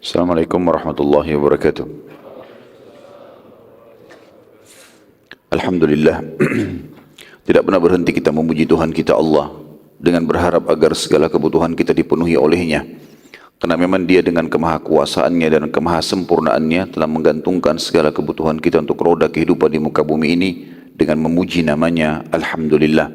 Assalamualaikum warahmatullahi wabarakatuh. Alhamdulillah, tidak pernah berhenti kita memuji Tuhan kita Allah dengan berharap agar segala kebutuhan kita dipenuhi olehnya. Karena memang Dia dengan kemahakuasaannya dan kemahasempurnaannya telah menggantungkan segala kebutuhan kita untuk roda kehidupan di muka bumi ini dengan memuji namanya Alhamdulillah.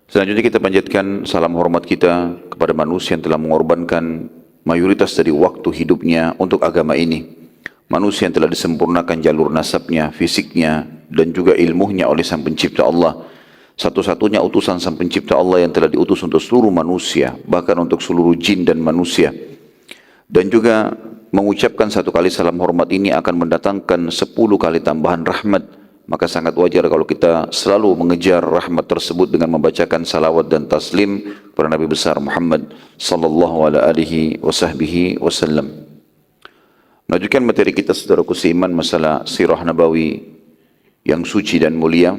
Selanjutnya kita panjatkan salam hormat kita kepada manusia yang telah mengorbankan mayoritas dari waktu hidupnya untuk agama ini. Manusia yang telah disempurnakan jalur nasabnya, fisiknya, dan juga ilmunya oleh Sang Pencipta Allah. Satu-satunya utusan Sang Pencipta Allah yang telah diutus untuk seluruh manusia, bahkan untuk seluruh jin dan manusia. Dan juga mengucapkan satu kali salam hormat ini akan mendatangkan 10 kali tambahan rahmat. Maka sangat wajar kalau kita selalu mengejar rahmat tersebut dengan membacakan salawat dan taslim kepada Nabi besar Muhammad sallallahu alaihi wasallam. Melanjutkan materi kita saudaraku seiman masalah sirah nabawi yang suci dan mulia.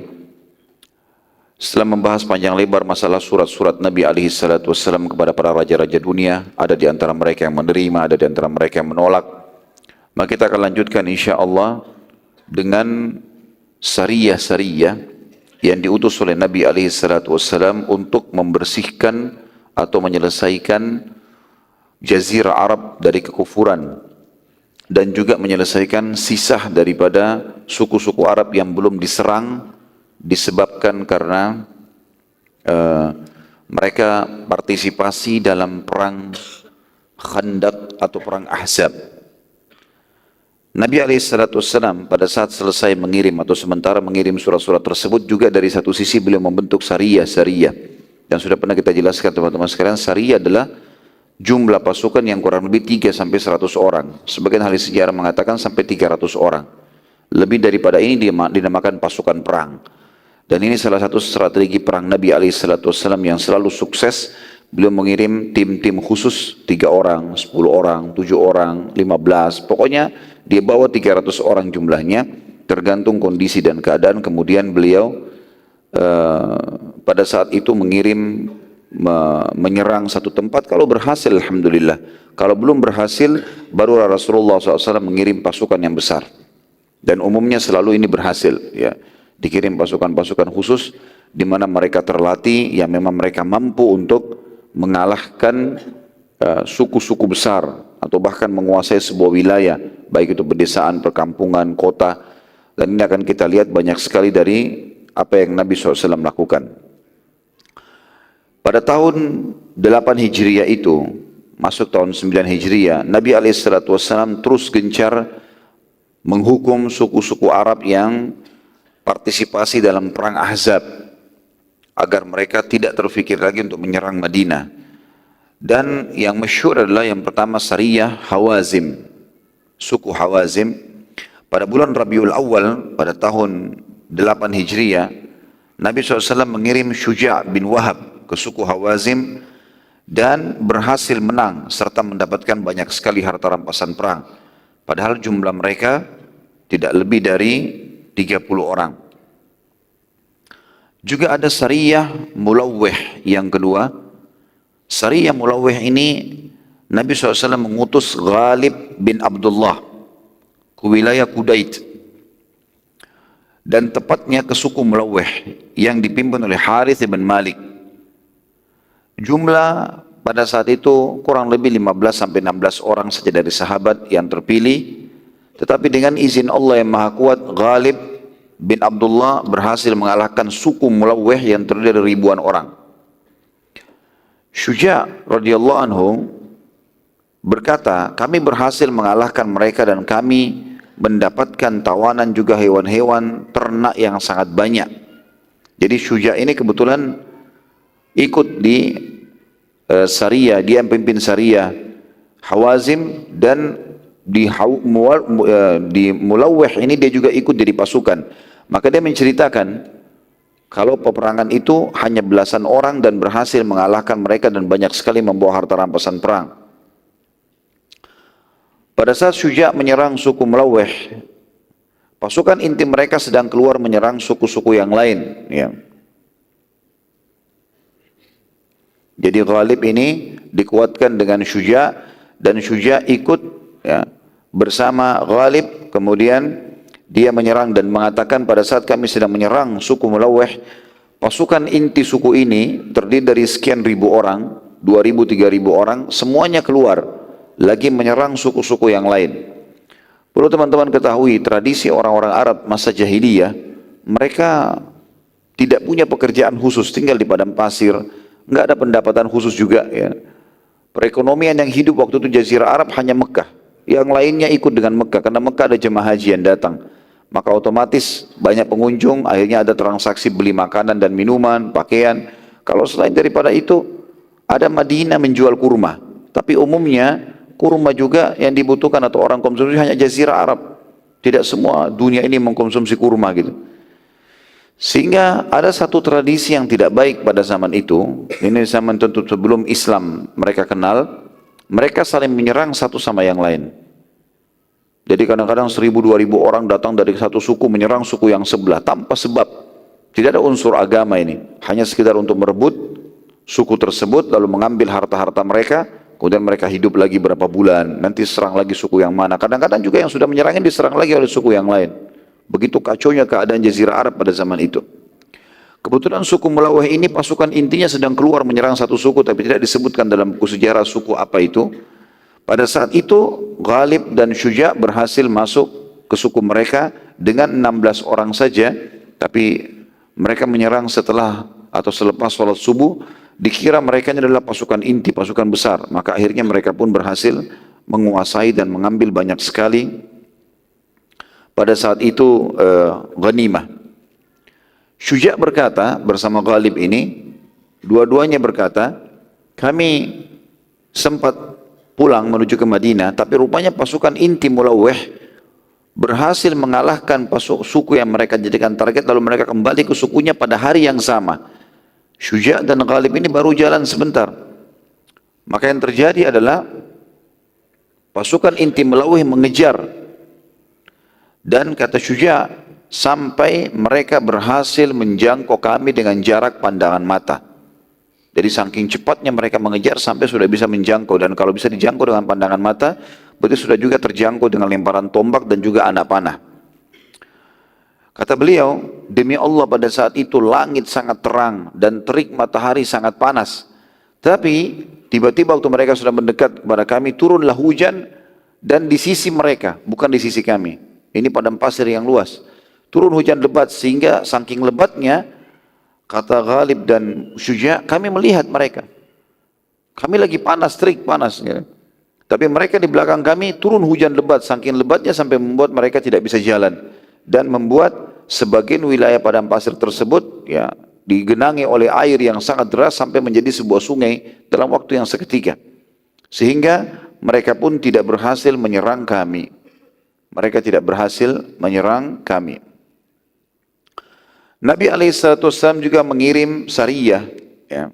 Setelah membahas panjang lebar masalah surat-surat Nabi alaihi salatu wasallam kepada para raja-raja dunia, ada di antara mereka yang menerima, ada di antara mereka yang menolak. Maka kita akan lanjutkan insya-Allah dengan sariyah-sariyah yang diutus oleh Nabi alaihi salatu wasallam untuk membersihkan atau menyelesaikan jazirah Arab dari kekufuran dan juga menyelesaikan sisa daripada suku-suku Arab yang belum diserang disebabkan karena mereka partisipasi dalam perang Khandaq atau perang Ahzab. Nabi SAW pada saat selesai mengirim atau sementara mengirim surat-surat tersebut juga dari satu sisi beliau membentuk sariyah-sariyah. Dan sudah pernah kita jelaskan teman-teman sekalian, sariyah adalah jumlah pasukan yang kurang lebih 3-100 orang. Sebagian ahli sejarah mengatakan sampai 300 orang. Lebih daripada ini dinamakan pasukan perang. Dan ini salah satu strategi perang Nabi SAW yang selalu sukses. Beliau mengirim tim-tim khusus 3 orang, 10 orang, 7 orang, 15. Pokoknya dia bawa 300 orang jumlahnya, tergantung kondisi dan keadaan. Kemudian beliau pada saat itu mengirim menyerang satu tempat. Kalau berhasil alhamdulillah, kalau belum berhasil baru Rasulullah SAW mengirim pasukan yang besar. Dan umumnya selalu ini berhasil, ya. Dikirim pasukan-pasukan khusus di mana mereka terlatih, yang memang mereka mampu untuk mengalahkan suku-suku besar atau bahkan menguasai sebuah wilayah, baik itu pedesaan, perkampungan, kota. Dan ini akan kita lihat banyak sekali dari apa yang Nabi SAW lakukan. Pada tahun 8 Hijriah itu, masuk tahun 9 Hijriah, Nabi SAW terus gencar menghukum suku-suku Arab yang partisipasi dalam perang Ahzab, agar mereka tidak terfikir lagi untuk menyerang Madinah. Dan yang masyhur adalah yang pertama sariyah Hawazim, suku Hawazim. Pada bulan Rabiul Awal pada tahun 8 Hijriah, Nabi SAW mengirim Syuja' bin Wahab ke suku Hawazim dan berhasil menang serta mendapatkan banyak sekali harta rampasan perang. Padahal jumlah mereka tidak lebih dari 30 orang. Juga ada sariyah Mulawih yang kedua. Sariyah Mulawih ini Nabi SAW mengutus Ghalib bin Abdullah ke wilayah Kudait dan tepatnya ke suku Mulawih yang dipimpin oleh Harith bin Malik. Jumlah pada saat itu kurang lebih 15-16 orang saja dari sahabat yang terpilih. Tetapi dengan izin Allah yang Maha Kuat, Ghalib bin Abdullah berhasil mengalahkan suku Mulawih yang terdiri dari ribuan orang. Syuja' radhiyallahu anhu berkata, kami berhasil mengalahkan mereka dan kami mendapatkan tawanan juga hewan-hewan ternak yang sangat banyak. Jadi Syuja' ini kebetulan ikut di sariyah, dia pimpin sariyah Hawazim, dan di Mulawih ini dia juga ikut jadi pasukan. Maka dia menceritakan kalau peperangan itu hanya belasan orang dan berhasil mengalahkan mereka dan banyak sekali membawa harta rampasan perang. Pada saat Syuja' menyerang suku Mulawih, pasukan inti mereka sedang keluar menyerang suku-suku yang lain, ya. Jadi Ghalib ini dikuatkan dengan Syuja', dan Syuja' ikut ya, bersama Ghalib. Kemudian dia menyerang dan mengatakan, pada saat kami sedang menyerang suku Mulawih, pasukan inti suku ini terdiri dari sekian ribu orang, 2.000, 3.000 orang, semuanya keluar lagi menyerang suku-suku yang lain. Perlu teman-teman ketahui, tradisi orang-orang Arab masa jahiliyah, mereka tidak punya pekerjaan khusus, tinggal di padang pasir, nggak ada pendapatan khusus juga ya. Perekonomian yang hidup waktu itu Jazirah Arab hanya Mekah, yang lainnya ikut dengan Mekah, karena Mekah ada jemaah haji yang datang. Maka otomatis banyak pengunjung, akhirnya ada transaksi beli makanan dan minuman, pakaian. Kalau selain daripada itu, ada Madinah menjual kurma. Tapi umumnya, kurma juga yang dibutuhkan atau orang konsumsi hanya Jazirah Arab. Tidak semua dunia ini mengkonsumsi kurma gitu. Sehingga ada satu tradisi yang tidak baik pada zaman itu. Ini zaman tentu sebelum Islam mereka kenal. Mereka saling menyerang satu sama yang lain. Jadi kadang-kadang 1.000, 2.000 orang datang dari satu suku menyerang suku yang sebelah tanpa sebab. Tidak ada unsur agama ini. Hanya sekedar untuk merebut suku tersebut lalu mengambil harta-harta mereka. Kemudian mereka hidup lagi berapa bulan. Nanti serang lagi suku yang mana. Kadang-kadang juga yang sudah menyerangin diserang lagi oleh suku yang lain. Begitu kacaunya keadaan Jazirah Arab pada zaman itu. Kebetulan suku Mulawih ini pasukan intinya sedang keluar menyerang satu suku, tapi tidak disebutkan dalam buku sejarah suku apa itu. Pada saat itu Ghalib dan Syuja' berhasil masuk ke suku mereka dengan 16 orang saja, tapi mereka menyerang setelah atau selepas sholat subuh. Dikira mereka ini adalah pasukan inti, pasukan besar. Maka akhirnya mereka pun berhasil menguasai dan mengambil banyak sekali pada saat itu ghanimah. Syuja' berkata bersama Ghalib ini, dua-duanya berkata, kami sempat pulang menuju ke Madinah, tapi rupanya pasukan inti Mulawih berhasil mengalahkan suku yang mereka jadikan target, lalu mereka kembali ke sukunya pada hari yang sama. Syuja' dan Ghalib ini baru jalan sebentar. Maka yang terjadi adalah pasukan inti Mulawih mengejar, dan kata Syuja' sampai mereka berhasil menjangkau kami dengan jarak pandangan mata. Jadi saking cepatnya mereka mengejar sampai sudah bisa menjangkau, dan kalau bisa dijangkau dengan pandangan mata, berarti sudah juga terjangkau dengan lemparan tombak dan juga anak panah. Kata beliau, demi Allah pada saat itu langit sangat terang dan terik matahari sangat panas. Tapi tiba-tiba waktu mereka sudah mendekat kepada kami, turunlah hujan, dan di sisi mereka, bukan di sisi kami. Ini padang pasir yang luas. Turun hujan lebat, sehingga saking lebatnya, kata Ghalib dan Syuja', kami melihat mereka. Kami lagi panas, terik panas. Ya. Tapi mereka di belakang kami turun hujan lebat, saking lebatnya sampai membuat mereka tidak bisa jalan. Dan membuat sebagian wilayah padang pasir tersebut ya digenangi oleh air yang sangat deras sampai menjadi sebuah sungai dalam waktu yang seketika. Sehingga mereka pun tidak berhasil menyerang kami. Mereka tidak berhasil menyerang kami. Nabi SAW juga mengirim sariyah ya.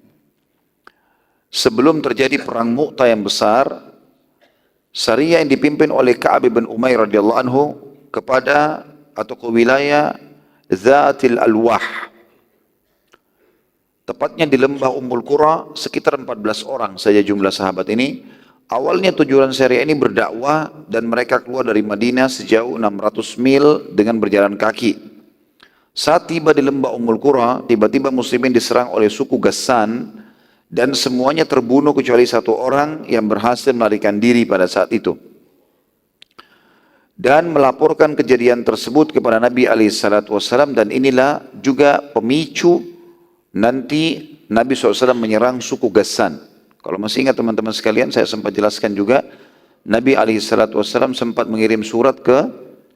Sebelum terjadi perang Mu'tah yang besar, sariyah yang dipimpin oleh Ka'ab bin Umair radhiyallahu anhu kepada atau ke wilayah Zatil Alwah, tepatnya di lembah Ummul Qura, sekitar 14 orang saja jumlah sahabat ini. Awalnya tujuan sariyah ini berdakwah, dan mereka keluar dari Madinah sejauh 600 mil dengan berjalan kaki. Saat tiba di lembah Ummul Qura, tiba-tiba muslimin diserang oleh suku Ghassan, dan semuanya terbunuh kecuali satu orang yang berhasil melarikan diri pada saat itu. Dan melaporkan kejadian tersebut kepada Nabi SAW, dan inilah juga pemicu nanti Nabi SAW menyerang suku Ghassan. Kalau masih ingat teman-teman sekalian, saya sempat jelaskan juga, Nabi SAW sempat mengirim surat ke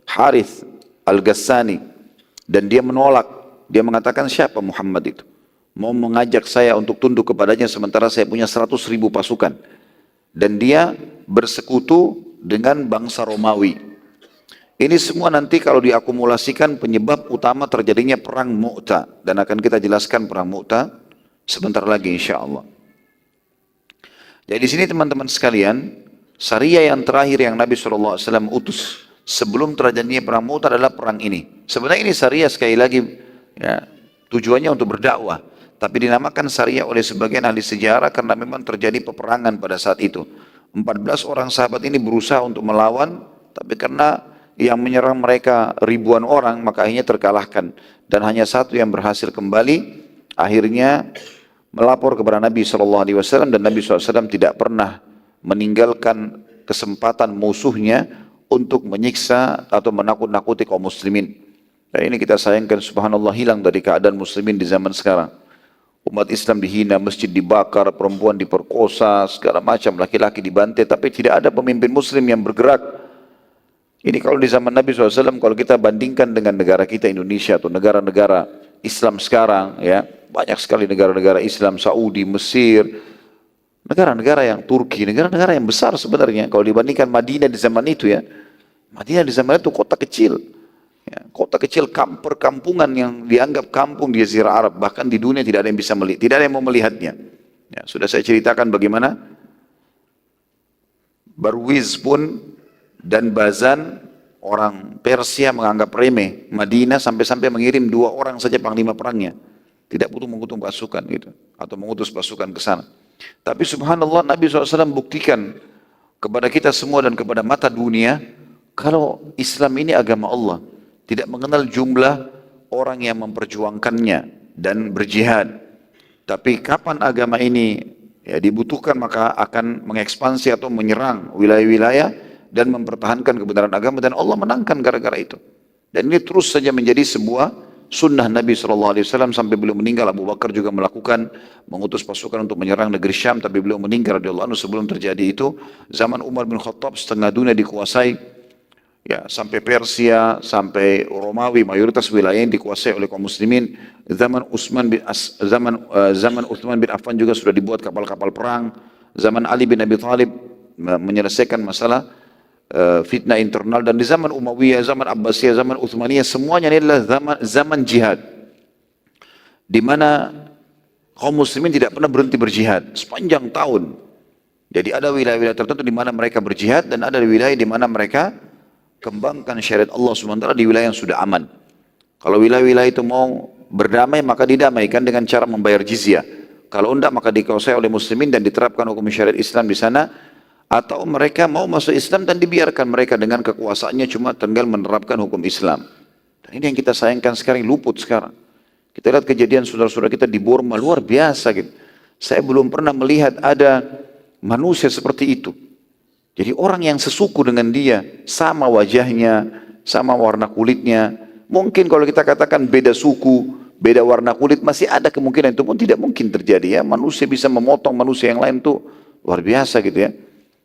Harith Al-Ghassani, dan dia menolak. Dia mengatakan, siapa Muhammad itu? Mau mengajak saya untuk tunduk kepadanya sementara saya punya 100.000 pasukan. Dan dia bersekutu dengan bangsa Romawi. Ini semua nanti kalau diakumulasikan penyebab utama terjadinya perang Mu'tah. Dan akan kita jelaskan perang Mu'tah sebentar lagi insya Allah. Jadi di sini teman-teman sekalian, sariyah yang terakhir yang Nabi SAW utus sebelum terjadinya perang Mu'tah adalah perang ini. Sebenarnya ini sariyah sekali lagi ya, tujuannya untuk berdakwah, tapi dinamakan sariyah oleh sebagian ahli sejarah karena memang terjadi peperangan pada saat itu. 14 orang sahabat ini berusaha untuk melawan, tapi karena yang menyerang mereka ribuan orang, maka akhirnya terkalahkan. Dan hanya satu yang berhasil kembali, akhirnya melapor kepada Nabi SAW, dan Nabi SAW tidak pernah meninggalkan kesempatan musuhnya untuk menyiksa atau menakut-nakuti kaum muslimin. Dan ini kita sayangkan, subhanallah, hilang dari keadaan muslimin di zaman sekarang. Umat Islam dihina, masjid dibakar, perempuan diperkosa, segala macam, laki-laki dibantai, tapi tidak ada pemimpin muslim yang bergerak. Ini kalau di zaman Nabi SAW, kalau kita bandingkan dengan negara kita Indonesia atau negara-negara Islam sekarang, ya banyak sekali negara-negara Islam, Saudi, Mesir, negara-negara yang Turki, negara-negara yang besar sebenarnya. Kalau dibandingkan Madinah di zaman itu, ya Madinah di zaman itu kota kecil. Ya, kota kecil, perkampungan yang dianggap kampung di Jazirah Arab, bahkan di dunia tidak ada yang bisa melihat, tidak ada yang mau melihatnya. Ya, sudah saya ceritakan bagaimana Barwiz pun dan Bazan, orang Persia, menganggap remeh Madinah sampai-sampai mengirim 2 orang saja panglima perangnya, tidak butuh mengutus pasukan gitu, atau mengutus pasukan ke sana. Tapi subhanallah, Nabi SAW buktikan kepada kita semua dan kepada mata dunia, kalau Islam ini agama Allah, tidak mengenal jumlah orang yang memperjuangkannya dan berjihad. Tapi kapan agama ini ya dibutuhkan, maka akan mengekspansi atau menyerang wilayah-wilayah dan mempertahankan kebenaran agama, dan Allah menangkan gara-gara itu. Dan ini terus saja menjadi sebuah sunnah Nabi SAW sampai beliau meninggal. Abu Bakar juga melakukan, mengutus pasukan untuk menyerang negeri Syam, tapi beliau meninggal radhiyallahu anhu sebelum terjadi itu. Zaman Umar bin Khattab, setengah dunia dikuasai. Ya, sampai Persia, sampai Romawi, mayoritas wilayah yang dikuasai oleh kaum muslimin. Zaman Utsman bin Affan juga sudah dibuat kapal-kapal perang. Zaman Ali bin Abi Thalib menyelesaikan masalah fitnah internal, dan di zaman Umayyah, zaman Abbasiyah, zaman Utsmaniyah, semuanya ini adalah zaman jihad, di mana kaum muslimin tidak pernah berhenti berjihad sepanjang tahun. Jadi ada wilayah-wilayah tertentu di mana mereka berjihad, dan ada wilayah di mana mereka kembangkan syariat Allah SWT di wilayah yang sudah aman. Kalau wilayah-wilayah itu mau berdamai, maka didamaikan dengan cara membayar jizyah. Kalau tidak, maka dikuasai oleh muslimin dan diterapkan hukum syariat Islam di sana. Atau mereka mau masuk Islam dan dibiarkan mereka dengan kekuasaannya, cuma tinggal menerapkan hukum Islam. Dan ini yang kita sayangkan sekarang, luput sekarang. Kita lihat kejadian saudara-saudara kita di Burma, luar biasa gitu. Saya belum pernah melihat ada manusia seperti itu. Jadi orang yang sesuku dengan dia, sama wajahnya, sama warna kulitnya. Mungkin kalau kita katakan beda suku, beda warna kulit, masih ada kemungkinan, itu pun tidak mungkin terjadi ya. Manusia bisa memotong manusia yang lain, itu luar biasa gitu ya.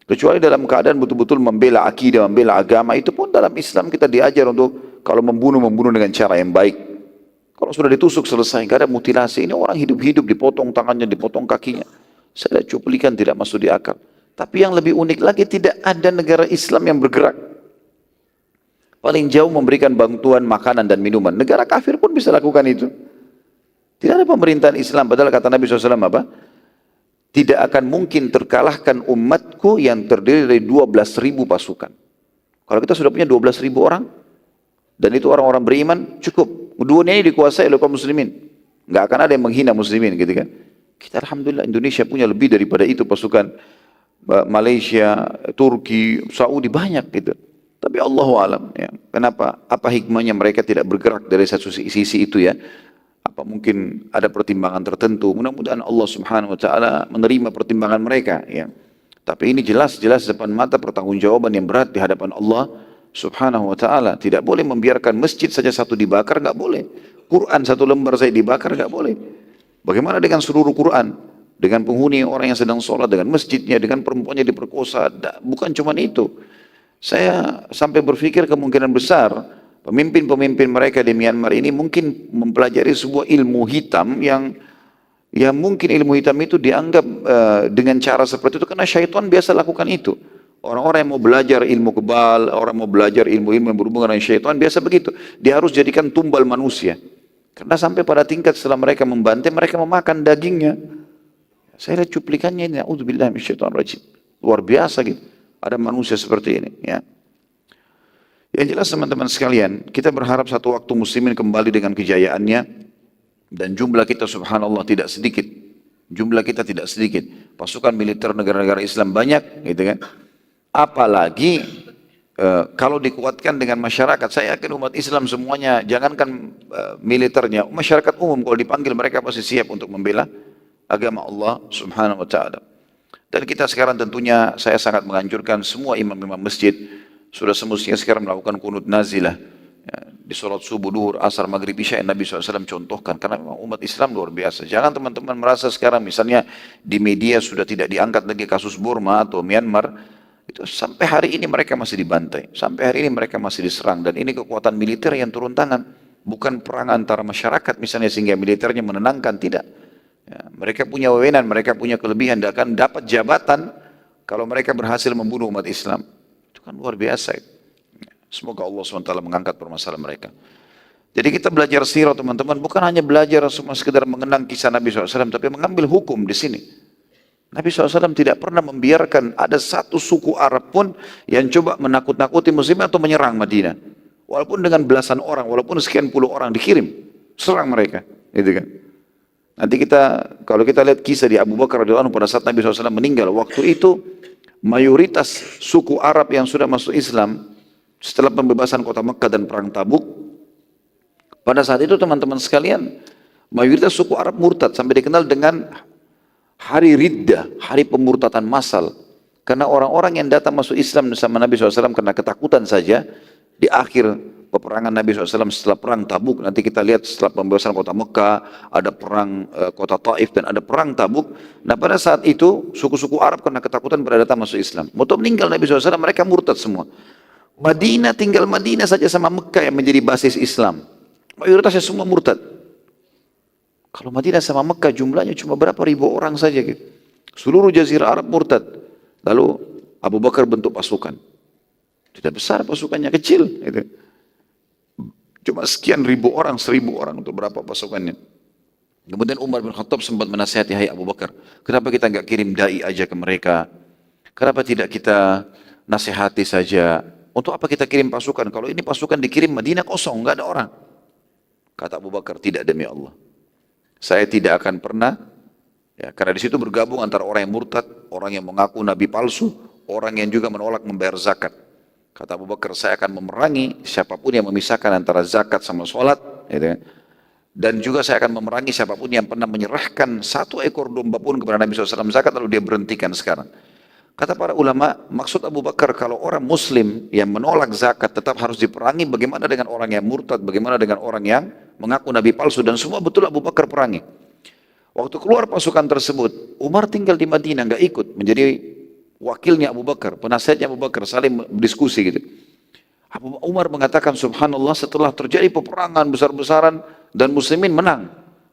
Kecuali dalam keadaan betul-betul membela akidah, membela agama, itu pun dalam Islam kita diajar untuk kalau membunuh dengan cara yang baik. Kalau sudah ditusuk selesai, nggak ada mutilasi. Ini orang hidup-hidup, dipotong tangannya, dipotong kakinya. Saya lihat cuplikan tidak masuk di akal. Tapi yang lebih unik lagi, tidak ada negara Islam yang bergerak. Paling jauh memberikan bantuan makanan dan minuman. Negara kafir pun bisa lakukan itu. Tidak ada pemerintahan Islam. Padahal kata Nabi SAW apa? Tidak akan mungkin terkalahkan umatku yang terdiri dari 12.000 pasukan. Kalau kita sudah punya 12.000 orang, dan itu orang-orang beriman, cukup. Dunia ini dikuasai oleh kaum muslimin. Nggak akan ada yang menghina muslimin gitu kan. Kita alhamdulillah Indonesia punya lebih daripada itu pasukan. Malaysia, Turki, Saudi banyak gitu. Tapi Allahu alam ya. Kenapa? Apa hikmahnya mereka tidak bergerak dari satu sisi itu ya? Apa mungkin ada pertimbangan tertentu? Mudah-mudahan Allah Subhanahu wa taala menerima pertimbangan mereka ya. Tapi ini jelas-jelas depan mata pertanggungjawaban yang berat di hadapan Allah Subhanahu wa taala. Tidak boleh membiarkan masjid saja satu dibakar, enggak boleh. Quran satu lembar saja dibakar, enggak boleh. Bagaimana dengan seluruh Quran? Dengan penghuni orang yang sedang sholat, dengan masjidnya, dengan perempuannya diperkosa. Bukan cuma itu. Saya sampai berpikir kemungkinan besar pemimpin-pemimpin mereka di Myanmar ini mungkin mempelajari sebuah ilmu hitam yang mungkin ilmu hitam itu dianggap dengan cara seperti itu karena syaitan biasa lakukan itu. Orang-orang yang mau belajar ilmu kebal, orang mau belajar ilmu-ilmu yang berhubungan dengan syaitan biasa begitu. Dia harus jadikan tumbal manusia. Karena sampai pada tingkat setelah mereka membantai, mereka memakan dagingnya. Saya lihat cuplikannya ini, na'udzubillah minasyaitonir rajim. Luar biasa gitu. Ada manusia seperti ini, ya. Yang jelas teman-teman sekalian, kita berharap satu waktu muslimin kembali dengan kejayaannya, dan jumlah kita subhanallah tidak sedikit. Jumlah kita tidak sedikit. Pasukan militer negara-negara Islam banyak, gitu kan. Apalagi kalau dikuatkan dengan masyarakat, saya yakin umat Islam semuanya, jangankan militernya, masyarakat umum kalau dipanggil mereka pasti siap untuk membela agama Allah Subhanahu wa taala. Dan kita sekarang tentunya saya sangat menganjurkan semua imam-imam masjid sudah semestinya sekarang melakukan kunut nazilah. Ya, di sholat subuh, duhur, asar, maghrib, isya yang Nabi SAW contohkan. Karena memang umat Islam luar biasa. Jangan teman-teman merasa sekarang misalnya di media sudah tidak diangkat lagi kasus Burma atau Myanmar. Itu sampai hari ini mereka masih dibantai. Sampai hari ini mereka masih diserang. Dan ini kekuatan militer yang turun tangan. Bukan perang antara masyarakat misalnya sehingga militernya menenangkan. Tidak. Ya, mereka punya wewenang, mereka punya kelebihan. Dan akan dapat jabatan kalau mereka berhasil membunuh umat Islam. Itu kan luar biasa itu. Semoga Allah SWT mengangkat permasalahan mereka. Jadi kita belajar sirah teman-teman, bukan hanya belajar cuma sekedar mengenang kisah Nabi SAW, tapi mengambil hukum di sini. Nabi SAW tidak pernah membiarkan ada satu suku Arab pun yang coba menakut-nakuti muslimin atau menyerang Madinah. Walaupun dengan belasan orang, walaupun sekian puluh orang dikirim, serang mereka. Gitu kan. Nanti kalau kita lihat kisah di Abu Bakar radhiyallahu anhu pada saat Nabi SAW meninggal, waktu itu mayoritas suku Arab yang sudah masuk Islam, setelah pembebasan kota Mekah dan perang Tabuk, pada saat itu teman-teman sekalian, mayoritas suku Arab murtad sampai dikenal dengan hari Riddah, hari pemurtadan massal. Karena orang-orang yang datang masuk Islam bersama Nabi SAW karena ketakutan saja, di akhir peperangan Nabi SAW setelah perang Tabuk, nanti kita lihat setelah pembebasan kota Mekah, ada perang kota Taif dan ada perang Tabuk. Nah pada saat itu suku-suku Arab karena ketakutan pada datang masuk Islam. Waktu meninggal Nabi SAW mereka murtad semua. Madinah, tinggal Madinah saja sama Mekah yang menjadi basis Islam. Mayoritasnya semua murtad. Kalau Madinah sama Mekah jumlahnya cuma berapa ribu orang saja gitu. Seluruh jazirah Arab murtad. Lalu Abu Bakar bentuk pasukan. Tidak besar pasukannya, kecil. Gitu. Cuma sekian ribu orang, 1.000 orang untuk berapa pasukannya. Kemudian Umar bin Khattab sempat menasihati, hai Abu Bakar, kenapa kita enggak kirim dai aja ke mereka? Kenapa tidak kita nasihati saja? Untuk apa kita kirim pasukan? Kalau ini pasukan dikirim Madinah kosong, enggak ada orang. Kata Abu Bakar, tidak demi Allah. Saya tidak akan pernah, ya, karena di situ bergabung antara orang yang murtad, orang yang mengaku nabi palsu, orang yang juga menolak membayar zakat. Kata Abu Bakar, saya akan memerangi siapapun yang memisahkan antara zakat sama sholat. Gitu. Dan juga saya akan memerangi siapapun yang pernah menyerahkan satu ekor domba pun kepada Nabi SAW zakat, lalu dia berhentikan sekarang. Kata para ulama, maksud Abu Bakar kalau orang muslim yang menolak zakat tetap harus diperangi, bagaimana dengan orang yang murtad, bagaimana dengan orang yang mengaku nabi palsu, dan semua betul Abu Bakar perangi. Waktu keluar pasukan tersebut, Umar tinggal di Madinah, enggak ikut, menjadi wakilnya Abu Bakar, penasihatnya Abu Bakar, saling berdiskusi gitu. Umar mengatakan, subhanallah, setelah terjadi peperangan besar-besaran dan muslimin menang,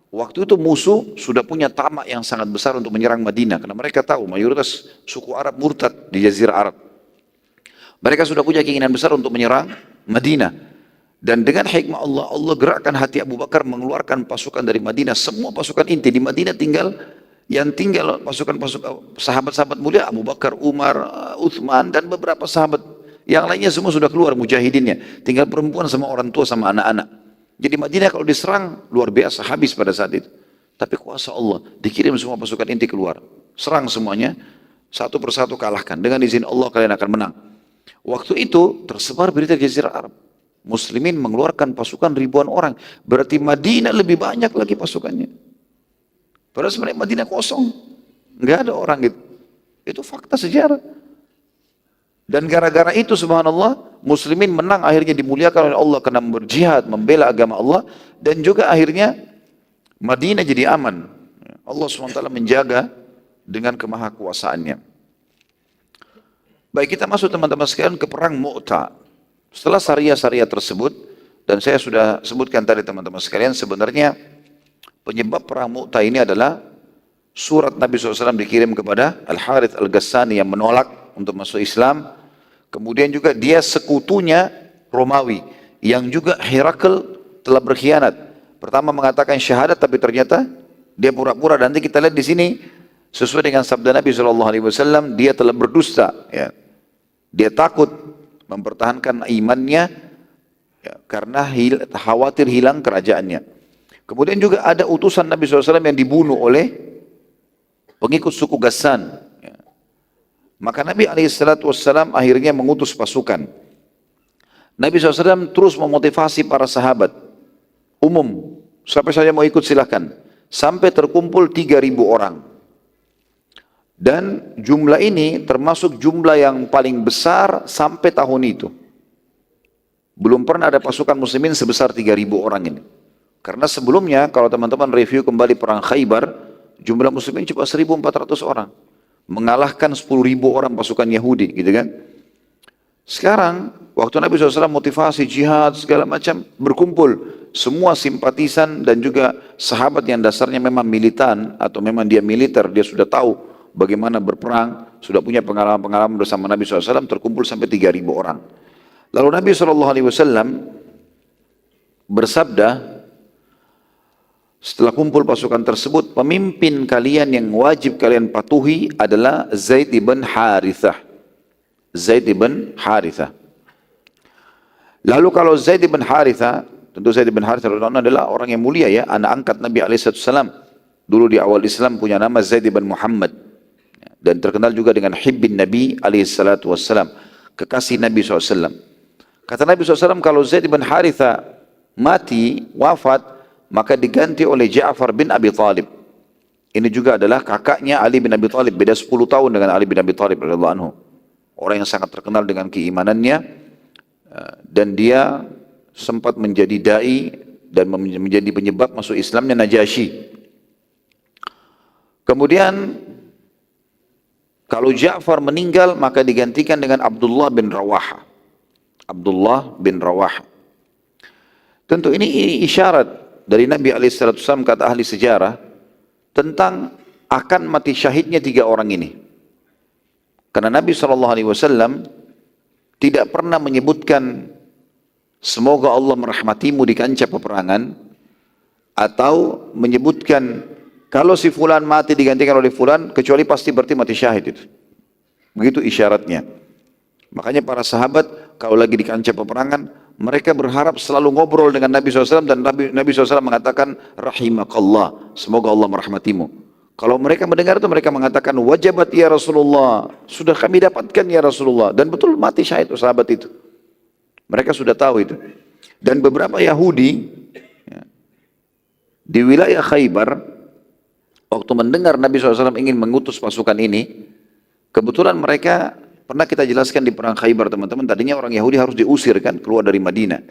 waktu itu musuh sudah punya tamak yang sangat besar untuk menyerang Madinah. Karena mereka tahu mayoritas suku Arab murtad di Jazirah Arab. Mereka sudah punya keinginan besar untuk menyerang Madinah. Dan dengan hikmah Allah, Allah gerakkan hati Abu Bakar mengeluarkan pasukan dari Madinah. Semua pasukan inti di Madinah yang tinggal pasukan-pasukan sahabat-sahabat mulia, Abu Bakar, Umar, Uthman, dan beberapa sahabat. Yang lainnya semua sudah keluar mujahidinnya. Tinggal perempuan sama orang tua sama anak-anak. Jadi Madinah kalau diserang luar biasa, habis pada saat itu. Tapi kuasa Allah, dikirim semua pasukan inti keluar. Serang semuanya, satu persatu kalahkan. Dengan izin Allah kalian akan menang. Waktu itu tersebar berita di Jazirah Arab. Muslimin mengeluarkan pasukan ribuan orang. Berarti Madinah lebih banyak lagi pasukannya. Padahal sebenarnya Madinah kosong. Enggak ada orang gitu. Itu fakta sejarah. Dan gara-gara itu subhanallah, muslimin menang, akhirnya dimuliakan oleh Allah karena berjihad, membela agama Allah, dan juga akhirnya Madinah jadi aman. Allah SWT menjaga dengan kemahakuasaannya. Baik, kita masuk teman-teman sekalian ke perang Mu'tah. Setelah syariah-syariah tersebut, dan saya sudah sebutkan tadi teman-teman sekalian, sebenarnya penyebab perang Mu'tah ini adalah surat Nabi SAW dikirim kepada Al-Harith Al-Ghassani yang menolak untuk masuk Islam. Kemudian juga dia sekutunya Romawi yang juga Herakl telah berkhianat. Pertama mengatakan syahadat tapi ternyata dia pura-pura. Dan nanti kita lihat di sini sesuai dengan sabda Nabi SAW, dia telah berdusta. Ya. Dia takut mempertahankan imannya ya, karena khawatir hilang kerajaannya. Kemudian juga ada utusan Nabi SAW yang dibunuh oleh pengikut suku Ghassan. Maka Nabi SAW akhirnya mengutus pasukan. Nabi SAW terus memotivasi para sahabat umum, siapa saja mau ikut silahkan, sampai terkumpul 3.000 orang. Dan jumlah ini termasuk jumlah yang paling besar sampai tahun itu. Belum pernah ada pasukan muslimin sebesar 3.000 orang ini. Karena sebelumnya kalau teman-teman review kembali perang Khaybar, jumlah muslimin cuma 1.400 orang. Mengalahkan 10.000 orang pasukan Yahudi, gitu kan. Sekarang, waktu Nabi SAW motivasi jihad segala macam, berkumpul semua simpatisan dan juga sahabat yang dasarnya memang militan atau memang dia militer, dia sudah tahu bagaimana berperang, sudah punya pengalaman-pengalaman bersama Nabi SAW, terkumpul sampai 3.000 orang. Lalu Nabi SAW bersabda, setelah kumpul pasukan tersebut, pemimpin kalian yang wajib kalian patuhi adalah Zaid ibn Harithah. Zaid ibn Harithah. Lalu kalau Zaid ibn Harithah, tentu Zaid ibn Harithah adalah orang yang mulia ya, anak angkat Nabi SAW. Dulu di awal Islam punya nama Zaid ibn Muhammad. Dan terkenal juga dengan Hibbin Nabi SAW, kekasih Nabi SAW. Kata Nabi SAW, kalau Zaid ibn Harithah mati, wafat, maka diganti oleh Ja'far bin Abi Talib. Ini juga adalah kakaknya Ali bin Abi Talib, beda 10 tahun dengan Ali bin Abi Talib radhiyallahu anhu. Orang yang sangat terkenal dengan keimanannya, dan dia sempat menjadi dai dan menjadi penyebab masuk Islamnya Najasyi. Kemudian kalau Ja'far meninggal, maka digantikan dengan Abdullah bin Rawaha. Abdullah bin Rawaha. Tentu ini isyarat dari Nabi SAW, kata ahli sejarah, tentang akan mati syahidnya 3 orang ini. Karena Nabi SAW tidak pernah menyebutkan semoga Allah merahmatimu di kancah peperangan, atau menyebutkan kalau si fulan mati digantikan oleh fulan, kecuali pasti berarti mati syahid itu. Begitu isyaratnya. Makanya para sahabat kalau lagi di kancah peperangan, mereka berharap selalu ngobrol dengan Nabi SAW, dan Nabi SAW mengatakan rahimakallah, semoga Allah merahmatimu. Kalau mereka mendengar itu, mereka mengatakan wajabat ya Rasulullah, sudah kami dapatkan ya Rasulullah. Dan betul mati syahid sahabat itu. Mereka sudah tahu itu. Dan beberapa Yahudi di wilayah Khaybar, waktu mendengar Nabi SAW ingin mengutus pasukan ini, kebetulan mereka, pernah kita jelaskan di perang Khaybar teman-teman, tadinya orang Yahudi harus diusir kan, keluar dari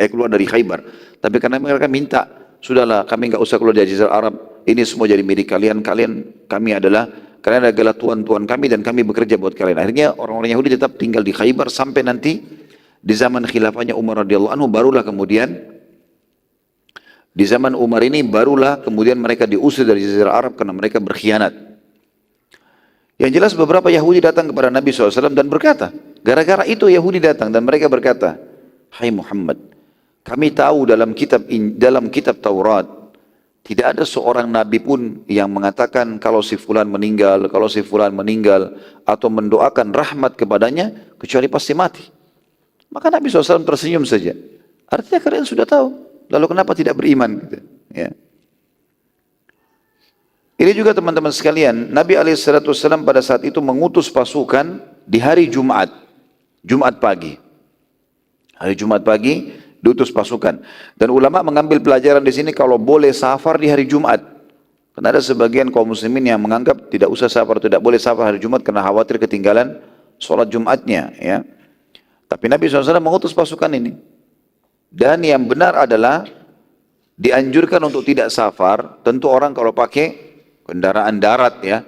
keluar dari Khaybar. Tapi karena mereka minta, sudahlah kami nggak usah keluar dari Jazirah Arab, ini semua jadi milik kalian, kalian adalah tuan-tuan kami dan kami bekerja buat kalian. Akhirnya orang-orang Yahudi tetap tinggal di Khaybar sampai nanti di zaman khilafahnya Umar radhiyallahu anhu, barulah kemudian di zaman Umar ini barulah kemudian mereka diusir dari Jazirah Arab karena mereka berkhianat. Yang jelas beberapa Yahudi datang kepada Nabi SAW dan berkata, gara-gara itu Yahudi datang dan mereka berkata, hai Muhammad, kami tahu dalam kitab Taurat, tidak ada seorang Nabi pun yang mengatakan kalau si fulan meninggal, atau mendoakan rahmat kepadanya, kecuali pasti mati. Maka Nabi SAW tersenyum saja. Artinya kalian sudah tahu, lalu kenapa tidak beriman? Gitu. Ya. Ini juga teman-teman sekalian, Nabi SAW pada saat itu mengutus pasukan di hari Jumat, Jumat pagi. Hari Jumat pagi diutus pasukan. Dan ulama mengambil pelajaran di sini kalau boleh safar di hari Jumat. Karena ada sebagian kaum muslimin yang menganggap tidak usah safar, tidak boleh safar hari Jumat karena khawatir ketinggalan sholat Jumatnya. Ya. Tapi Nabi SAW mengutus pasukan ini. Dan yang benar adalah dianjurkan untuk tidak safar, tentu orang kalau pakai kendaraan darat ya,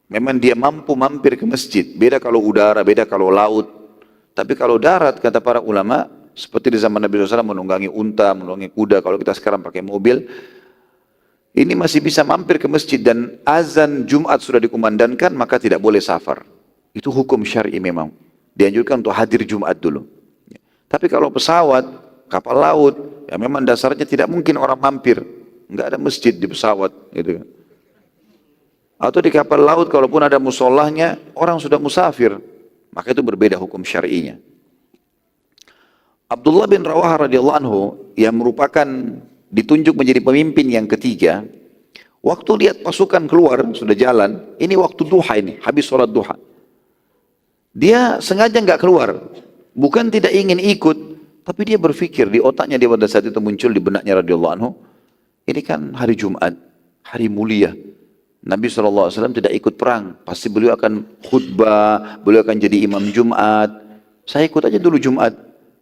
memang dia mampu mampir ke masjid. Beda kalau udara, beda kalau laut. Tapi kalau darat, kata para ulama, seperti di zaman Nabi SAW menunggangi unta, menunggangi kuda, kalau kita sekarang pakai mobil, ini masih bisa mampir ke masjid dan azan Jumat sudah dikumandangkan, maka tidak boleh safar. Itu hukum syar'i memang. Dianjurkan untuk hadir Jumat dulu. Tapi kalau pesawat, kapal laut, ya memang dasarnya tidak mungkin orang mampir. Enggak ada masjid di pesawat, gitu. Atau di kapal laut, kalaupun ada musolahnya, orang sudah musafir. Maka itu berbeda hukum syar'inya. Abdullah bin Rawaha radhiyallahu anhu, yang merupakan ditunjuk menjadi pemimpin yang ketiga, Waktu lihat pasukan keluar, sudah jalan, ini waktu duha ini, habis sholat duha. Dia sengaja nggak keluar, bukan tidak ingin ikut, tapi dia berpikir di otaknya dia pada saat itu muncul di benaknya radhiyallahu anhu, ini kan hari Jumat, hari mulia. Nabi SAW tidak ikut perang, pasti beliau akan khutbah, beliau akan jadi imam Jumat. Saya ikut aja dulu Jumat,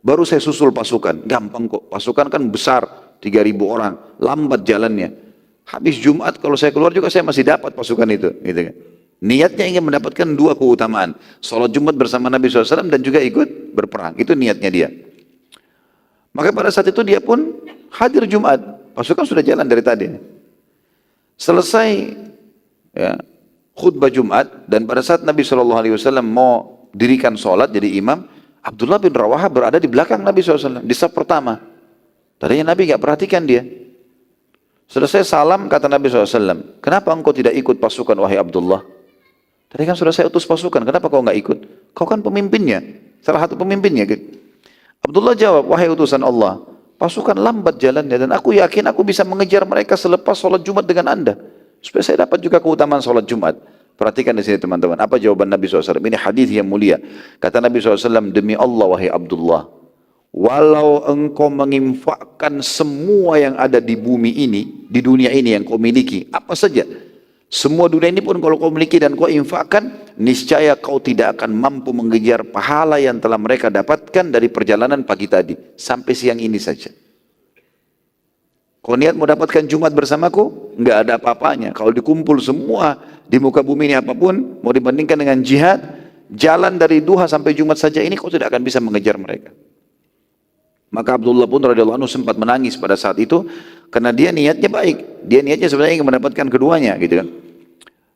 baru saya susul pasukan, gampang kok, pasukan kan besar, 3.000 orang, lambat jalannya. Habis Jumat kalau saya keluar juga saya masih dapat pasukan itu, gitu kan. Niatnya ingin mendapatkan dua keutamaan, sholat Jumat bersama Nabi SAW dan juga ikut berperang, itu niatnya dia. Maka pada saat itu dia pun hadir Jumat, pasukan sudah jalan dari tadi. Selesai ya, khutbah Jumat dan pada saat Nabi SAW mau dirikan sholat jadi imam, Abdullah bin Rawaha berada di belakang Nabi SAW, di saf pertama. Tadinya Nabi nggak perhatikan dia. Selesai salam kata Nabi SAW, kenapa engkau tidak ikut pasukan wahai Abdullah? Tadi kan sudah saya utus pasukan, kenapa kau nggak ikut? Kau kan pemimpinnya, salah satu pemimpinnya. Gitu. Abdullah jawab, wahai utusan Allah, pasukan lambat jalannya dan aku yakin aku bisa mengejar mereka selepas sholat Jumat dengan anda. Supaya saya dapat juga keutamaan sholat Jumat. Perhatikan di sini teman-teman, apa jawaban Nabi SAW? Ini hadis yang mulia. Kata Nabi SAW, demi Allah wahai Abdullah, walau engkau menginfakkan semua yang ada di bumi ini, di dunia ini yang kau miliki, apa saja, semua dunia ini pun kalau kau miliki dan kau infakkan, niscaya kau tidak akan mampu mengejar pahala yang telah mereka dapatkan dari perjalanan pagi tadi, sampai siang ini saja. Kau niat mau dapatkan Jumat bersamaku, nggak ada apa-apanya. Kalau dikumpul semua di muka bumi ini apapun, mau dibandingkan dengan jihad, jalan dari duha sampai Jumat saja ini kau tidak akan bisa mengejar mereka. Maka Abdullah pun radhiyallahu anhu sempat menangis pada saat itu karena dia niatnya baik. Dia niatnya sebenarnya ingin mendapatkan keduanya, gitu kan.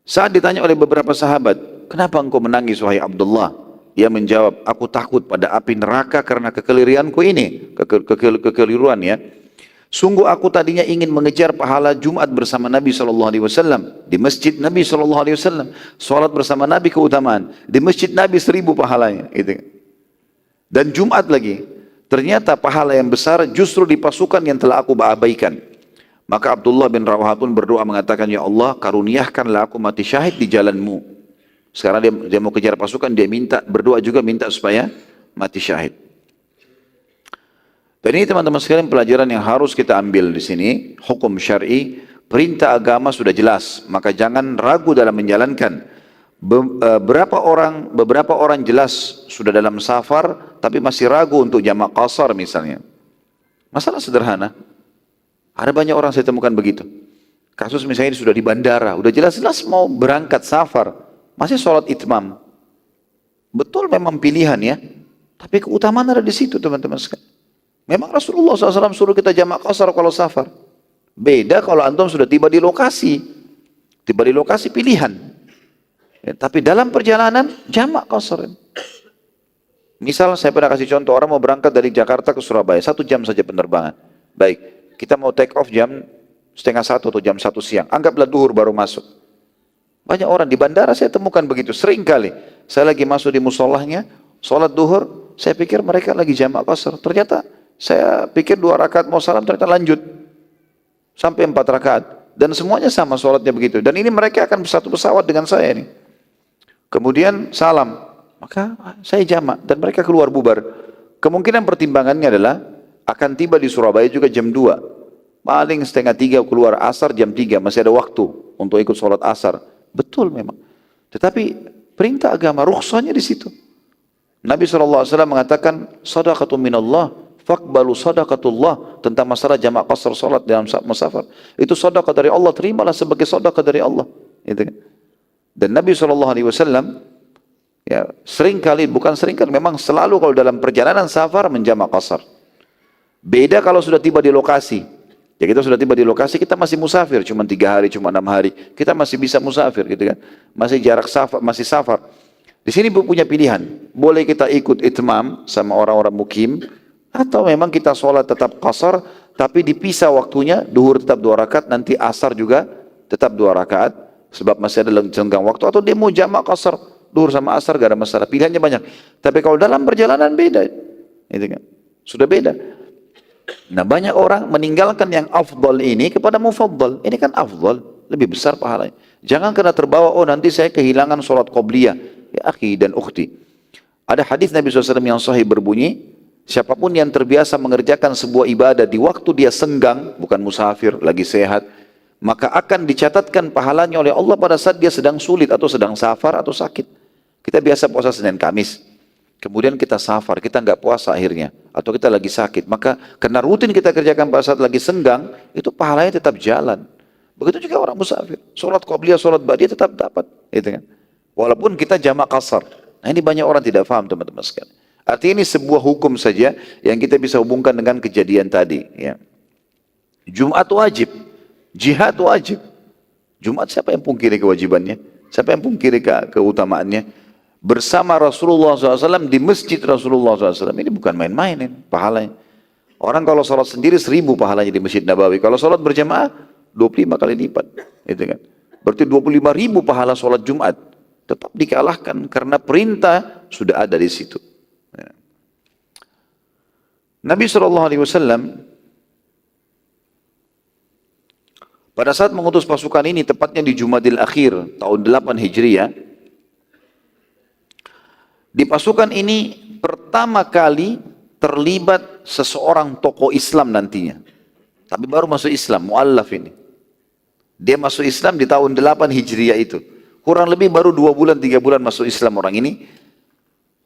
Saat ditanya oleh beberapa sahabat, "Kenapa engkau menangis wahai Abdullah?" Dia menjawab, "Aku takut pada api neraka karena kekeliruanku ini." Kekeliruan ya. Sungguh aku tadinya ingin mengejar pahala Jumat bersama Nabi SAW di masjid Nabi SAW, sholat bersama Nabi keutamaan, di masjid Nabi 1000 pahalanya, gitu kan. Dan Jumat lagi. Ternyata pahala yang besar justru di pasukan yang telah aku abaikan. Maka Abdullah bin Rawaha pun berdoa mengatakan, ya Allah karuniakanlah aku mati syahid di jalanmu. Sekarang dia mau kejar pasukan, dia berdoa juga minta supaya mati syahid. Dan ini teman-teman sekalian pelajaran yang harus kita ambil di sini, hukum syar'i, perintah agama sudah jelas, maka jangan ragu dalam menjalankan. Beberapa orang jelas sudah dalam safar tapi masih ragu untuk jamak qasar misalnya. Masalah sederhana. Ada banyak orang saya temukan begitu. Kasus misalnya sudah di bandara, udah jelas-jelas mau berangkat safar, masih sholat itmam. Betul memang pilihan ya, tapi keutamaan ada di situ teman-teman sekalian. Memang Rasulullah SAW suruh kita jamak qasar kalau safar. Beda kalau antum sudah tiba di lokasi. Tiba di lokasi pilihan. Ya, tapi dalam perjalanan jamak qasar. Misal saya pernah kasih contoh, orang mau berangkat dari Jakarta ke Surabaya, 1 jam saja penerbangan. Baik, kita mau take off jam 12:30 atau jam 1 siang. Anggaplah duhur baru masuk. Banyak orang di bandara saya temukan begitu, sering kali. Saya lagi masuk di musolahnya, sholat duhur, saya pikir mereka lagi jamak qasar. Ternyata saya pikir 2 rakaat mau salam, ternyata lanjut. Sampai 4 rakaat. Dan semuanya sama sholatnya begitu. Dan ini mereka akan satu pesawat dengan saya nih. Kemudian salam, maka saya jamak dan mereka keluar bubar. Kemungkinan pertimbangannya adalah akan tiba di Surabaya juga jam 2. Paling 2:30 keluar asar jam 3, masih ada waktu untuk ikut sholat asar. Betul memang. Tetapi perintah agama, rukhsahnya di situ. Nabi SAW mengatakan, sadaqatu minallah, faqbalu sadaqatullah, tentang masalah jamak qasar sholat dalam musafir. Itu sedekah dari Allah, terimalah sebagai sedekah dari Allah. Gitu kan? Dan Nabi SAW ya, memang selalu kalau dalam perjalanan safar menjamak qasar. Beda kalau sudah tiba di lokasi. Ya kita sudah tiba di lokasi, kita masih musafir, cuma 3 hari, cuma 6 hari. Kita masih bisa musafir gitu kan. Masih jarak safar, masih safar. Di sini punya pilihan. Boleh kita ikut itmam sama orang-orang mukim, atau memang kita sholat tetap qasar, tapi dipisah waktunya, duhur tetap 2 rakaat, nanti asar juga tetap 2 rakaat. Sebab masih ada jenggang waktu, atau dia mau jamak qasar duhur sama asar, gak ada masalah, pilihannya banyak. Tapi kalau dalam perjalanan beda, itu kan sudah beda. Nah banyak orang meninggalkan yang afdal ini kepada mufaddal. Ini kan afdal, lebih besar pahalanya. Jangan karena terbawa, oh nanti saya kehilangan sholat qobliyah. Ya akhi dan ukhti. Ada hadis Nabi SAW yang sahih berbunyi, siapapun yang terbiasa mengerjakan sebuah ibadah di waktu dia senggang, bukan musafir, lagi sehat, maka akan dicatatkan pahalanya oleh Allah pada saat dia sedang sulit atau sedang safar atau sakit. Kita biasa puasa Senin Kamis, kemudian kita safar, kita nggak puasa akhirnya, atau kita lagi sakit, maka karena rutin kita kerjakan pada saat lagi senggang, itu pahalanya tetap jalan. Begitu juga orang musafir, sholat qobliyah, sholat ba'diyah tetap dapat, gitu kan? Walaupun kita jamak qasar. Nah ini banyak orang tidak paham teman-teman sekalian. Artinya ini sebuah hukum saja yang kita bisa hubungkan dengan kejadian tadi. Ya. Jumat wajib, jihad wajib. Jumat siapa yang pungkiri kewajibannya? Siapa yang pungkiri keutamaannya? Bersama Rasulullah SAW di masjid Rasulullah SAW. Ini bukan main-main ini, pahalanya. Orang kalau sholat sendiri 1000 pahalanya di Masjid Nabawi. Kalau sholat berjamaah 25 kali lipat. Gitu kan? Berarti 25.000 pahala sholat Jumat. Tetap dikalahkan karena perintah sudah ada di situ. Ya. Nabi SAW pada saat mengutus pasukan ini, tepatnya di Jumadil Akhir tahun 8 Hijriah, di pasukan ini pertama kali terlibat seseorang tokoh Islam nantinya. Tapi baru masuk Islam, mu'allaf ini. Dia masuk Islam di tahun 8 Hijriah itu. Kurang lebih baru 2 bulan, 3 bulan masuk Islam orang ini.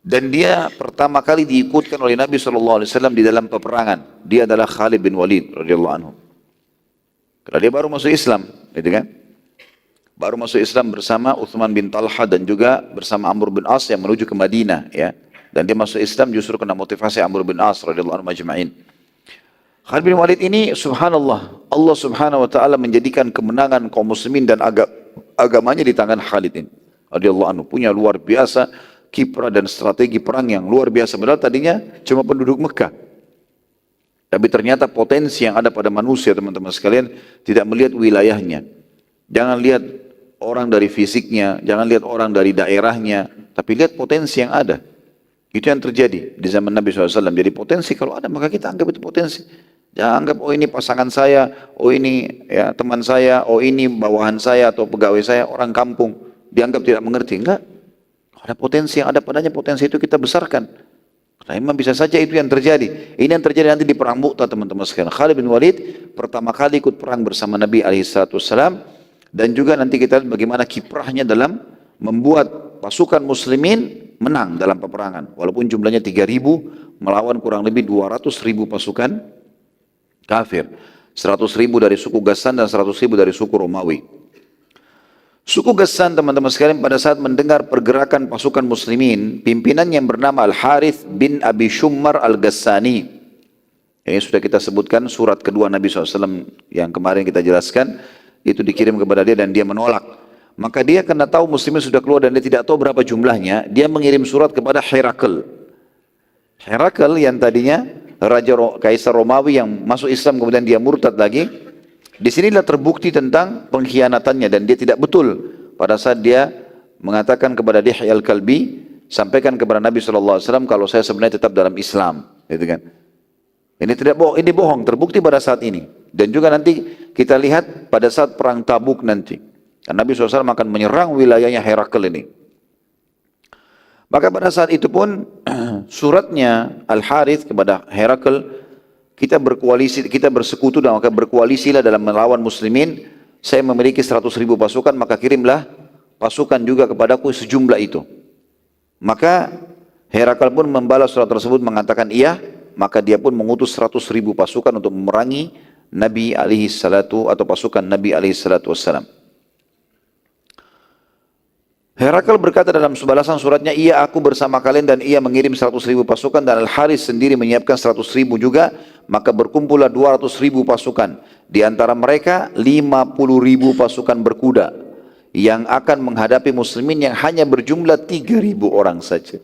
Dan dia pertama kali diikutkan oleh Nabi SAW di dalam peperangan. Dia adalah Khalid bin Walid radhiyallahu anhu. Karena dia baru masuk Islam, gitu kan? Baru masuk Islam bersama Uthman bin Talha dan juga bersama Amr bin As yang menuju ke Madinah, ya. Dan dia masuk Islam justru kena motivasi Amr bin As radhiyallahu anhu majma'in. Khalid bin Walid ini subhanallah, Allah subhanahu wa ta'ala menjadikan kemenangan kaum muslimin dan agamanya di tangan Khalid ini radhiyallahu anhu. Punya luar biasa kiprah dan strategi perang yang luar biasa. Padahal tadinya cuma penduduk Mekah, tapi ternyata potensi yang ada pada manusia, teman-teman sekalian, tidak melihat wilayahnya. Jangan lihat orang dari fisiknya, jangan lihat orang dari daerahnya, tapi lihat potensi yang ada. Itu yang terjadi di zaman Nabi SAW. Jadi potensi kalau ada maka kita anggap itu potensi. Jangan anggap, oh ini pasangan saya, oh ini ya teman saya, oh ini bawahan saya atau pegawai saya, orang kampung. Dianggap tidak mengerti. Enggak. Ada potensi yang ada padanya, potensi itu kita besarkan. Nah, memang bisa saja itu yang terjadi. Ini yang terjadi nanti di perang Mu'tah, teman-teman sekalian. Khalid bin Walid pertama kali ikut perang bersama Nabi SAW. Dan juga nanti kita lihat bagaimana kiprahnya dalam membuat pasukan muslimin menang dalam peperangan. Walaupun jumlahnya 3.000 melawan kurang lebih 200.000 pasukan kafir. 100.000 dari suku Ghassan dan 100.000 dari suku Romawi. Suku Ghassan, teman-teman sekalian, pada saat mendengar pergerakan pasukan muslimin, pimpinan yang bernama Al-Harith bin Abi Shummar Al-Ghassani. Ini sudah kita sebutkan surat kedua Nabi SAW yang kemarin kita jelaskan, itu dikirim kepada dia dan dia menolak. Maka dia karena tahu muslimin sudah keluar dan dia tidak tahu berapa jumlahnya, dia mengirim surat kepada Herakl. Herakl yang tadinya Raja Kaisar Romawi yang masuk Islam kemudian dia murtad lagi. Di sinilah terbukti tentang pengkhianatannya dan dia tidak betul pada saat dia mengatakan kepada Dihya al-Kalbi, sampaikan kepada Nabi SAW kalau saya sebenarnya tetap dalam Islam, gitu kan? Ini tidak bohong, ini bohong, terbukti pada saat ini. Dan juga nanti kita lihat pada saat perang Tabuk nanti, Nabi SAW akan menyerang wilayahnya Herakl ini. Maka pada saat itu pun suratnya Al-Harith kepada Herakl, kita berkoalisi, kita bersekutu dan maka berkoalisilah dalam melawan muslimin. Saya memiliki 100.000 pasukan, maka kirimlah pasukan juga kepadaku sejumlah itu. Maka Herakl pun membalas surat tersebut mengatakan iya, maka dia pun mengutus 100.000 pasukan untuk memerangi Nabi alaihi salatu atau pasukan Nabi alaihi salatu wassalam. Herakl berkata dalam balasan suratnya, iya aku bersama kalian, dan ia mengirim 100.000 pasukan dan Al-Harith sendiri menyiapkan 100.000 juga, maka berkumpullah 200.000 pasukan. Di antara mereka 50.000 pasukan berkuda yang akan menghadapi muslimin yang hanya berjumlah 3.000 orang saja.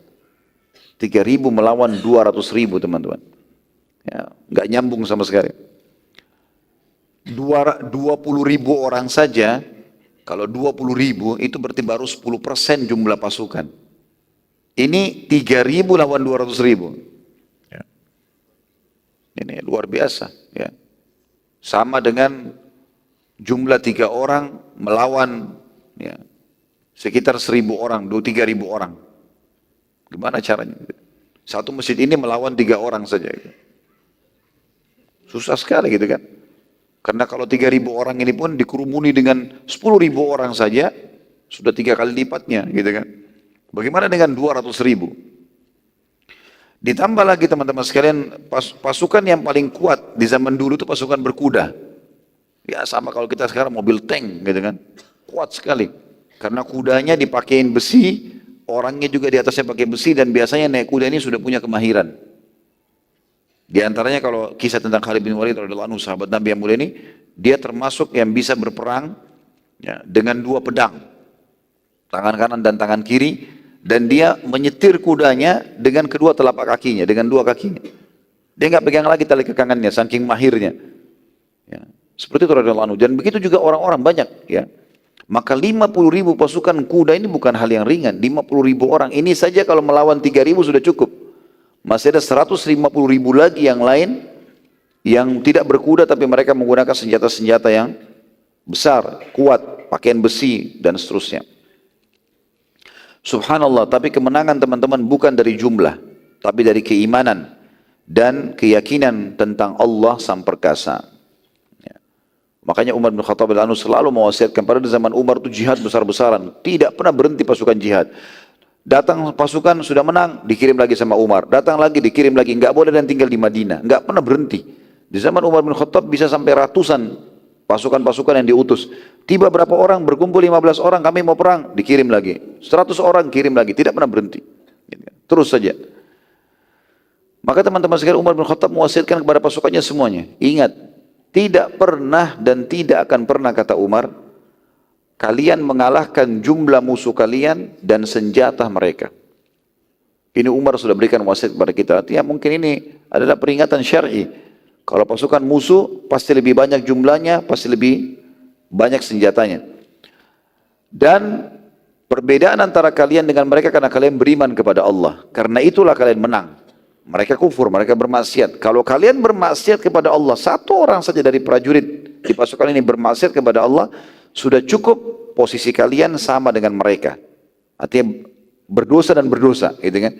3.000 melawan 200.000, teman-teman. Ya, nggak nyambung sama sekali. 20.000 orang saja. Kalau 20.000 itu berarti baru 10% jumlah pasukan. Ini 3.000 lawan 200.000. Ya. Ini luar biasa. Ya. Sama dengan jumlah 3 orang melawan ya, sekitar 1.000 orang, 2-3 ribu orang. Gimana caranya? Satu masjid ini melawan 3 orang saja. Susah sekali gitu kan. Karena kalau 3.000 orang ini pun dikerumuni dengan 10.000 orang saja, sudah 3 kali lipatnya gitu kan. Bagaimana dengan 200.000? Ditambah lagi teman-teman sekalian, pasukan yang paling kuat di zaman dulu itu pasukan berkuda. Ya sama kalau kita sekarang mobil tank gitu kan. Kuat sekali. Karena kudanya dipakein besi, orangnya juga di atasnya pakai besi, dan biasanya naik kuda ini sudah punya kemahiran. Di antaranya kalau kisah tentang Khalid bin Walid radhiyallahu anhu, sahabat Nabi yang mulia ini, dia termasuk yang bisa berperang ya, dengan 2 pedang, tangan kanan dan tangan kiri, dan dia menyetir kudanya dengan kedua telapak kakinya, dengan 2 kakinya. Dia nggak pegang lagi tali kekangannya, saking mahirnya. Ya, seperti itu radhiyallahu anhu. Dan begitu juga orang-orang banyak. Ya. Maka 50.000 pasukan kuda ini bukan hal yang ringan. 50.000 orang ini saja kalau melawan 3.000 sudah cukup. Masih ada 150.000 lagi yang lain yang tidak berkuda tapi mereka menggunakan senjata-senjata yang besar, kuat, pakaian besi dan seterusnya. Subhanallah, tapi kemenangan teman-teman bukan dari jumlah, tapi dari keimanan dan keyakinan tentang Allah Sang Perkasa. Ya. Makanya Umar bin Khattab selalu mewasiatkan, pada zaman Umar itu jihad besar-besaran, tidak pernah berhenti pasukan jihad. Datang pasukan sudah menang, dikirim lagi sama Umar. Datang lagi, dikirim lagi. Enggak boleh dan tinggal di Madinah. Enggak pernah berhenti. Di zaman Umar bin Khattab bisa sampai ratusan pasukan-pasukan yang diutus. Tiba berapa orang, berkumpul 15 orang, kami mau perang, dikirim lagi. 100 orang, kirim lagi. Tidak pernah berhenti. Terus saja. Maka teman-teman sekalian, Umar bin Khattab mewasiatkan kepada pasukannya semuanya. Ingat, tidak pernah dan tidak akan pernah, kata Umar, kalian mengalahkan jumlah musuh kalian dan senjata mereka. Ini Umar sudah berikan wasiat kepada kita. Artinya mungkin ini adalah peringatan syar'i. Kalau pasukan musuh pasti lebih banyak jumlahnya, pasti lebih banyak senjatanya. Dan perbedaan antara kalian dengan mereka karena kalian beriman kepada Allah. Karena itulah kalian menang. Mereka kufur, mereka bermaksiat. Kalau kalian bermaksiat kepada Allah, 1 orang saja dari prajurit di pasukan ini bermaksiat kepada Allah, sudah cukup posisi kalian sama dengan mereka. Artinya berdosa dan berdosa, gitu kan?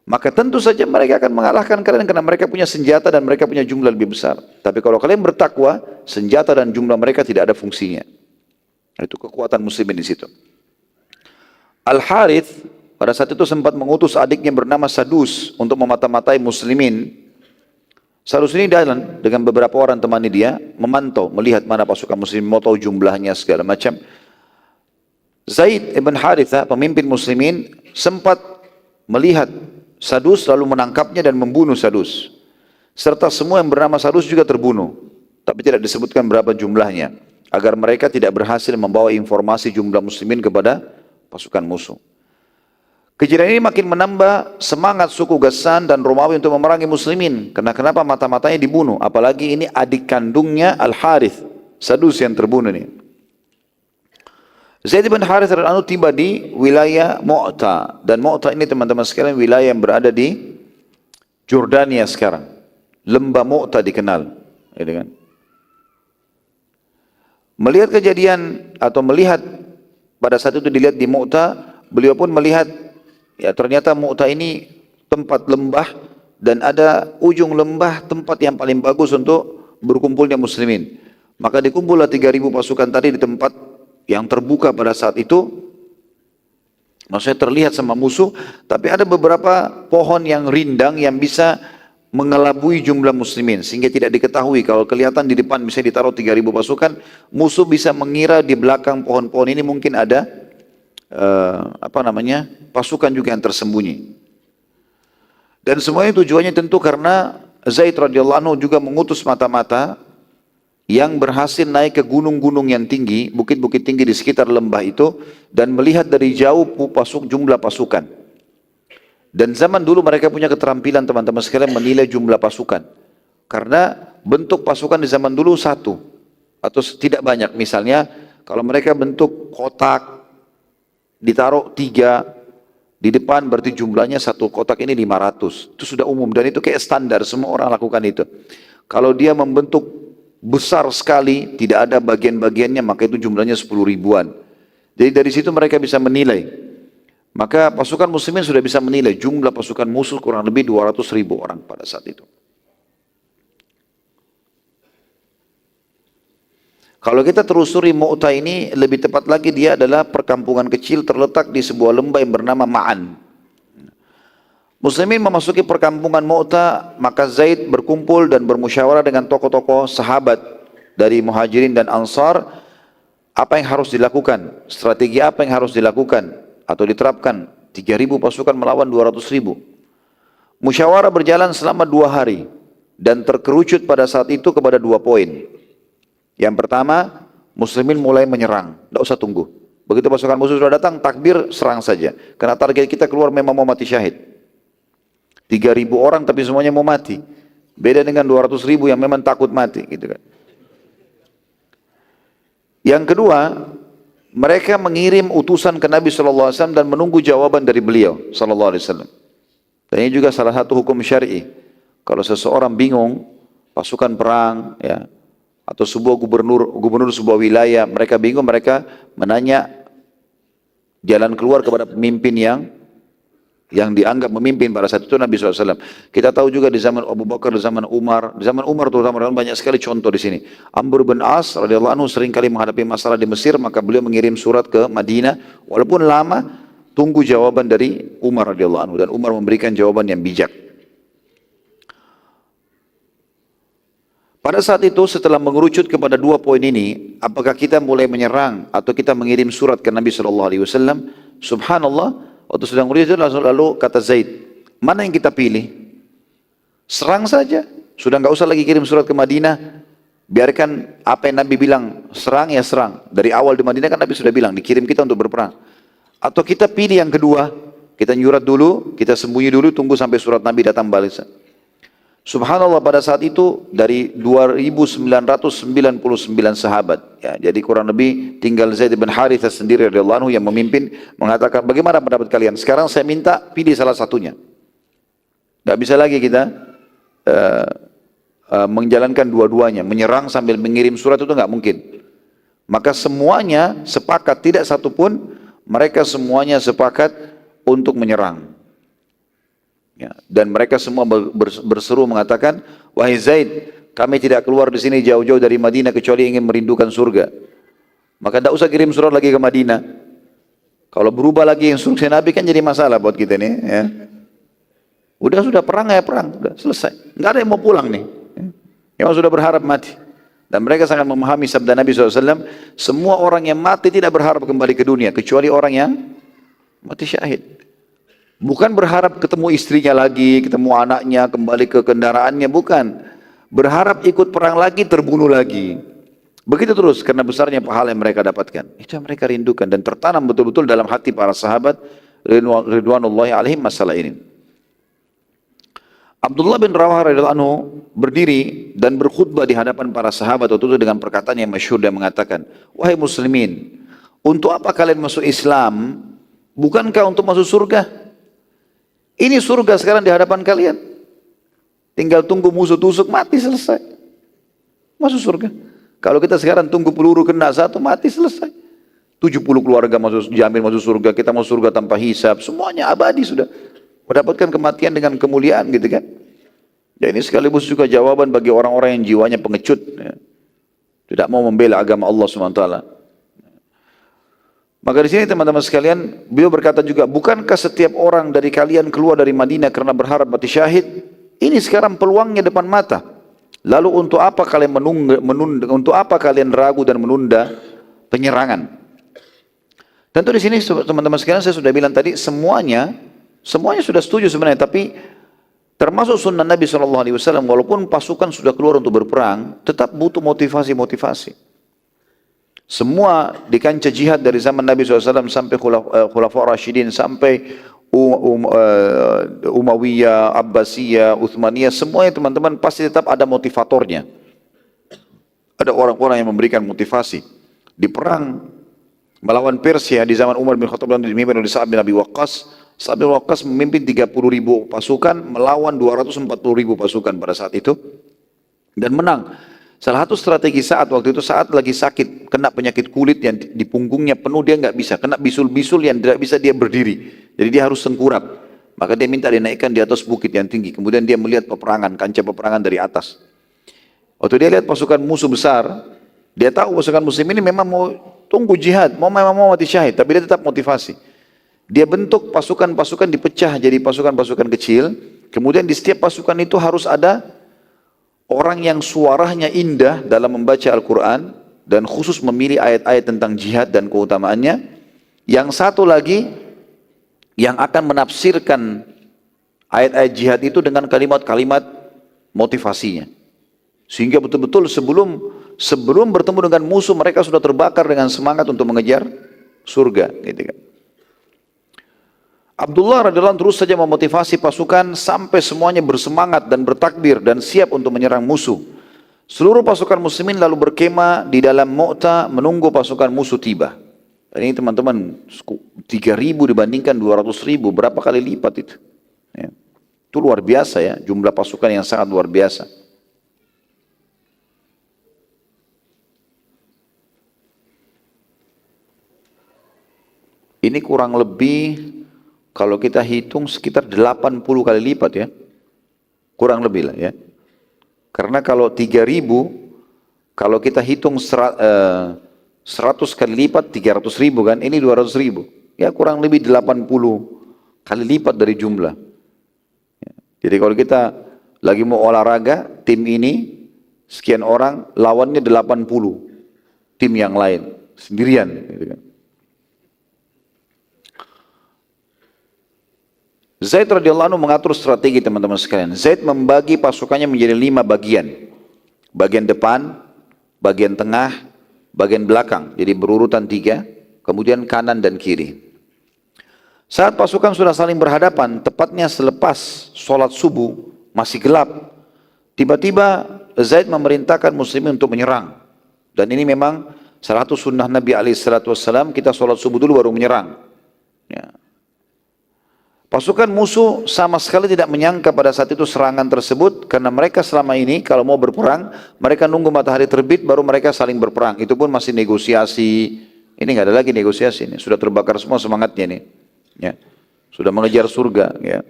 Maka tentu saja mereka akan mengalahkan kalian karena mereka punya senjata dan mereka punya jumlah lebih besar. Tapi kalau kalian bertakwa, senjata dan jumlah mereka tidak ada fungsinya. Itu kekuatan muslimin di situ. Al-Harith pada saat itu sempat mengutus adiknya bernama Sadus untuk memata-matai muslimin. Sadus ini jalan dengan beberapa orang temani dia, memantau, melihat mana pasukan muslim, mau tahu jumlahnya segala macam. Zaid ibn Haritha, pemimpin muslimin, sempat melihat Sadus lalu menangkapnya dan membunuh Sadus. Serta semua yang bernama Sadus juga terbunuh, tapi tidak disebutkan berapa jumlahnya, agar mereka tidak berhasil membawa informasi jumlah muslimin kepada pasukan musuh. Kejadian ini makin menambah semangat suku Ghassan dan Romawi untuk memerangi muslimin. Kenapa mata-matanya dibunuh? Apalagi ini adik kandungnya Al-Harith, Sadus yang terbunuh ini. Zaid bin Harith radhiyallahu anhu tiba di wilayah Mu'ta. Dan Mu'ta ini teman-teman sekalian wilayah yang berada di Jordania sekarang. Lembah Mu'ta dikenal. Gitu kan? Melihat kejadian atau melihat pada saat itu dilihat di Mu'ta, beliau pun melihat ya ternyata Mu'ta ini tempat lembah dan ada ujung lembah tempat yang paling bagus untuk berkumpulnya muslimin. Maka dikumpullah 3.000 pasukan tadi di tempat yang terbuka pada saat itu. Maksudnya terlihat sama musuh, tapi ada beberapa pohon yang rindang yang bisa mengelabui jumlah muslimin sehingga tidak diketahui. Kalau kelihatan di depan misalnya ditaruh 3.000 pasukan, musuh bisa mengira di belakang pohon-pohon ini mungkin ada pasukan juga yang tersembunyi. Dan semuanya tujuannya tentu karena Zaid radhiyallahu anhu juga mengutus mata-mata yang berhasil naik ke gunung-gunung yang tinggi, bukit-bukit tinggi di sekitar lembah itu, dan melihat dari jauh jumlah pasukan. Dan zaman dulu mereka punya keterampilan teman-teman sekalian menilai jumlah pasukan. Karena bentuk pasukan di zaman dulu satu atau tidak banyak. Misalnya kalau mereka bentuk kotak, ditaruh 3 di depan, berarti jumlahnya satu kotak ini 500. Itu sudah umum dan itu kayak standar, semua orang lakukan itu. Kalau dia membentuk besar sekali, tidak ada bagian-bagiannya, maka itu jumlahnya 10 ribuan. Jadi dari situ mereka bisa menilai. Maka pasukan muslimin sudah bisa menilai jumlah pasukan musuh kurang lebih 200 ribu orang pada saat itu. Kalau kita telusuri Mu'tah ini, lebih tepat lagi dia adalah perkampungan kecil terletak di sebuah lembah yang bernama Ma'an. Muslimin memasuki perkampungan Mu'tah, maka Zaid berkumpul dan bermusyawarah dengan tokoh-tokoh sahabat dari Muhajirin dan Ansar, apa yang harus dilakukan, strategi apa yang harus dilakukan atau diterapkan. 3.000 pasukan melawan 200.000. Musyawarah berjalan selama 2 hari dan terkerucut pada saat itu kepada 2 poin. Yang pertama, muslimin mulai menyerang, tidak usah tunggu. Begitu pasukan musuh sudah datang, takbir, serang saja. Karena target kita keluar memang mau mati syahid. 3.000 orang tapi semuanya mau mati. Beda dengan 200.000 yang memang takut mati, gitu kan. Yang kedua, mereka mengirim utusan ke Nabi SAW dan menunggu jawaban dari beliau SAW. Dan ini juga salah satu hukum syar'i. Kalau seseorang bingung, pasukan perang, ya, atau sebuah gubernur sebuah wilayah, mereka bingung, mereka menanya jalan keluar kepada pemimpin yang dianggap memimpin pada saat itu Nabi SAW. Kita tahu juga di zaman Abu Bakar, di zaman Umar terutama banyak sekali contoh di sini. Amr bin As radhiyallahu anhu sering kali menghadapi masalah di Mesir, maka beliau mengirim surat ke Madinah, walaupun lama, tunggu jawaban dari Umar radhiyallahu anhu, dan Umar memberikan jawaban yang bijak. Pada saat itu setelah mengerucut kepada 2 poin ini, apakah kita mulai menyerang atau kita mengirim surat ke Nabi SAW? Subhanallah, waktu sedang mengerucut lalu kata Zaid, mana yang kita pilih? Serang saja, sudah nggak usah lagi kirim surat ke Madinah. Biarkan apa yang Nabi bilang, serang ya serang. Dari awal di Madinah kan Nabi sudah bilang, dikirim kita untuk berperang. Atau kita pilih yang kedua, kita nyurat dulu, kita sembunyi dulu, tunggu sampai surat Nabi datang balasan. Subhanallah, pada saat itu dari 2.999 sahabat, ya, jadi kurang lebih tinggal Zaid bin Harithah sendiri radhiyallahu anhu yang memimpin, mengatakan bagaimana pendapat kalian? Sekarang saya minta pilih salah satunya. Gak bisa lagi kita menjalankan dua-duanya, menyerang sambil mengirim surat itu nggak mungkin. Maka semuanya sepakat, tidak satupun, mereka semuanya sepakat untuk menyerang. Ya, dan mereka semua berseru mengatakan, wahai Zaid, kami tidak keluar di sini jauh-jauh dari Madinah kecuali ingin merindukan surga. Maka tidak usah kirim surat lagi ke Madinah. Kalau berubah lagi instruksi Nabi kan jadi masalah buat kita nih. Ya. Sudah perang ya perang, udah selesai. Nggak ada yang mau pulang nih. Yang sudah berharap mati. Dan mereka sangat memahami sabda Nabi SAW, semua orang yang mati tidak berharap kembali ke dunia kecuali orang yang mati syahid. Bukan berharap ketemu istrinya lagi, ketemu anaknya, kembali ke kendaraannya, bukan. Berharap ikut perang lagi, terbunuh lagi. Begitu terus, karena besarnya pahala yang mereka dapatkan. Itu yang mereka rindukan dan tertanam betul-betul dalam hati para sahabat ridwanullahi alaihim masalah ini. Abdullah bin Rawah radhiyallahu anhu berdiri dan berkhutbah di hadapan para sahabat waktu itu dengan perkataan yang masyhur dan mengatakan, wahai muslimin, untuk apa kalian masuk Islam? Bukankah untuk masuk surga? Ini surga sekarang di hadapan kalian. Tinggal tunggu musuh tusuk, mati selesai. Masuk surga. Kalau kita sekarang tunggu peluru kena satu, mati selesai. 70 keluarga jamin masuk surga, kita masuk surga tanpa hisab, semuanya abadi sudah. Mendapatkan kematian dengan kemuliaan gitu kan. Ya, ini sekaligus juga jawaban bagi orang-orang yang jiwanya pengecut. Ya. Tidak mau membela agama Allah SWT. Maka di sini teman-teman sekalian, beliau berkata juga, bukankah setiap orang dari kalian keluar dari Madinah karena berharap mati syahid? Ini sekarang peluangnya depan mata. Lalu untuk apa kalian untuk apa kalian ragu dan menunda penyerangan? Tentu di sini teman-teman sekalian saya sudah bilang tadi, semuanya sudah setuju sebenarnya, tapi termasuk sunnah Nabi SAW, walaupun pasukan sudah keluar untuk berperang, tetap butuh motivasi. Semua di kancah jihad dari zaman Nabi SAW sampai Khulafaur Rasyidin, sampai Umayyah, Abbasiyah, Uthmaniyah, semuanya teman-teman pasti tetap ada motivatornya. Ada orang-orang yang memberikan motivasi. Di perang melawan Persia di zaman Umar bin Khattab dan dipimpin oleh Sa'ad bin Abi Waqqas, Sa'ad bin Waqqas memimpin 30.000 pasukan melawan 240.000 pasukan pada saat itu dan menang. Salah satu strategi Sa'ad waktu itu, Sa'ad lagi sakit, kena penyakit kulit yang di punggungnya penuh, dia nggak bisa, kena bisul-bisul yang tidak bisa dia berdiri. Jadi dia harus tengkurap. Maka dia minta dinaikkan di atas bukit yang tinggi. Kemudian dia melihat peperangan, kancah peperangan dari atas. Waktu dia lihat pasukan musuh besar, dia tahu pasukan muslim ini memang mau tunggu jihad, memang mau mati syahid, tapi dia tetap motivasi. Dia bentuk pasukan-pasukan dipecah jadi pasukan-pasukan kecil. Kemudian di setiap pasukan itu harus ada orang yang suaranya indah dalam membaca Al-Quran dan khusus memilih ayat-ayat tentang jihad dan keutamaannya. Yang satu lagi yang akan menafsirkan ayat-ayat jihad itu dengan kalimat-kalimat motivasinya. Sehingga betul-betul sebelum bertemu dengan musuh mereka sudah terbakar dengan semangat untuk mengejar surga. Gitu kan. Abdullah radhiyallahu anhu terus saja memotivasi pasukan sampai semuanya bersemangat dan bertakbir dan siap untuk menyerang musuh. Seluruh pasukan muslimin lalu berkemah di dalam Mu'tah menunggu pasukan musuh tiba. Ini teman-teman 3.000 dibandingkan 200.000, berapa kali lipat itu? Ya. Itu luar biasa ya, jumlah pasukan yang sangat luar biasa. Ini kurang lebih kalau kita hitung sekitar 80 kali lipat ya. Kurang lebih lah ya. Karena kalau 3.000, kalau kita hitung 100 kali lipat 300.000 kan, ini 200.000. Ya kurang lebih 80 kali lipat dari jumlah. Ya. Jadi kalau kita lagi mau olahraga, tim ini sekian orang, lawannya 80 tim yang lain, sendirian. Gitu kan. Zaid radhiyallahu anhu mengatur strategi teman-teman sekalian. Zaid membagi pasukannya menjadi 5 bagian. Bagian depan, bagian tengah, bagian belakang. Jadi berurutan 3, kemudian kanan dan kiri. Saat pasukan sudah saling berhadapan, tepatnya selepas sholat subuh, masih gelap. Tiba-tiba Zaid memerintahkan muslimin untuk menyerang. Dan ini memang salah satu sunnah Nabi SAW, kita sholat subuh dulu baru menyerang. Ya. Pasukan musuh sama sekali tidak menyangka pada saat itu serangan tersebut, karena mereka selama ini kalau mau berperang, mereka nunggu matahari terbit baru mereka saling berperang. Itu pun masih negosiasi. Ini nggak ada lagi negosiasi, ini sudah terbakar semua semangatnya nih. Ya. Sudah mengejar surga. Ya.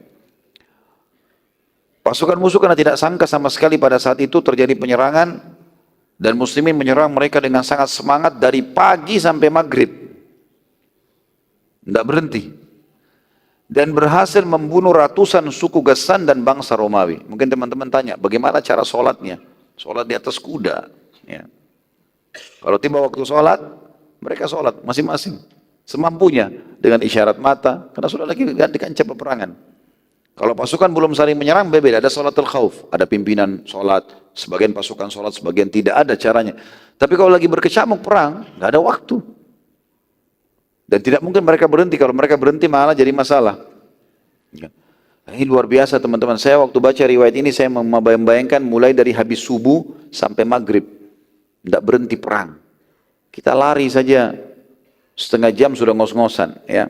Pasukan musuh karena tidak sangka sama sekali pada saat itu terjadi penyerangan dan muslimin menyerang mereka dengan sangat semangat dari pagi sampai maghrib. Tidak berhenti. Dan berhasil membunuh ratusan suku Ghassan dan bangsa Romawi. Mungkin teman-teman tanya, bagaimana cara sholatnya? Sholat di atas kuda. Ya. Kalau tiba waktu sholat, mereka sholat masing-masing. Semampunya, dengan isyarat mata, karena sudah lagi ganti kancah peperangan. Kalau pasukan belum saling menyerang, berbeda. Ada sholatul khauf, ada pimpinan sholat, sebagian pasukan sholat, sebagian tidak, ada caranya. Tapi kalau lagi berkecamuk perang, nggak ada waktu. Dan tidak mungkin mereka berhenti, kalau mereka berhenti malah jadi masalah. Ini luar biasa teman-teman, saya waktu baca riwayat ini saya membayangkan mulai dari habis subuh sampai maghrib. Tidak berhenti perang. Kita lari saja, setengah jam sudah ngos-ngosan. Ya.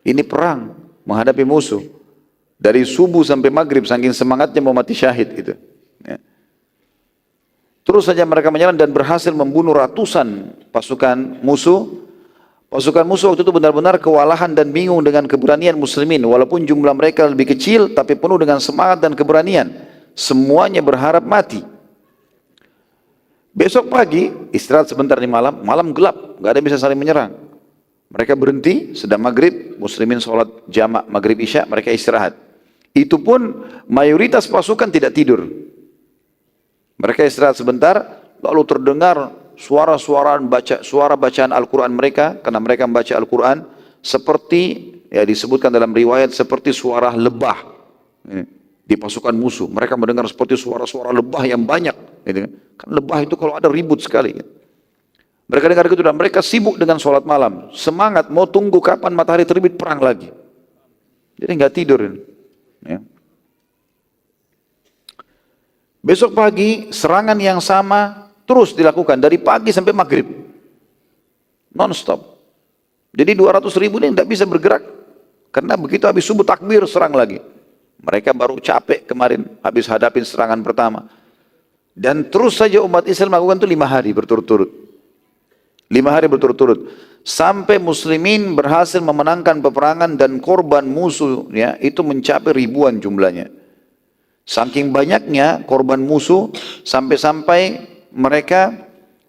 Ini perang, menghadapi musuh. Dari subuh sampai maghrib, saking semangatnya mau mati syahid. Gitu. Ya. Terus saja mereka menyerang dan berhasil membunuh ratusan pasukan musuh. Pasukan musuh waktu itu benar-benar kewalahan dan bingung dengan keberanian muslimin. Walaupun jumlah mereka lebih kecil, tapi penuh dengan semangat dan keberanian. Semuanya berharap mati. Besok pagi, istirahat sebentar di malam, malam gelap, nggak ada yang bisa saling menyerang. Mereka berhenti, sedang maghrib, muslimin sholat jamak maghrib isya, mereka istirahat. Itu pun mayoritas pasukan tidak tidur. Mereka istirahat sebentar, lalu terdengar suara bacaan Al-Quran mereka, karena mereka membaca Al-Quran seperti ya disebutkan dalam riwayat seperti suara lebah di pasukan musuh. Mereka mendengar seperti suara-suara lebah yang banyak. Kan lebah itu kalau ada ribut sekali. Mereka dengar itu dan mereka sibuk dengan sholat malam, semangat mau tunggu kapan matahari terbit perang lagi. Jadi nggak tidur. Ya. Besok pagi serangan yang sama terus dilakukan dari pagi sampai maghrib, non-stop. Jadi 200.000 ini tidak bisa bergerak, karena begitu habis subuh takbir serang lagi. Mereka baru capek kemarin habis hadapin serangan pertama. Dan terus saja umat Islam melakukan itu 5 hari berturut-turut. 5 hari berturut-turut. Sampai muslimin berhasil memenangkan peperangan dan korban musuh ya, itu mencapai ribuan jumlahnya. Saking banyaknya korban musuh, sampai-sampai mereka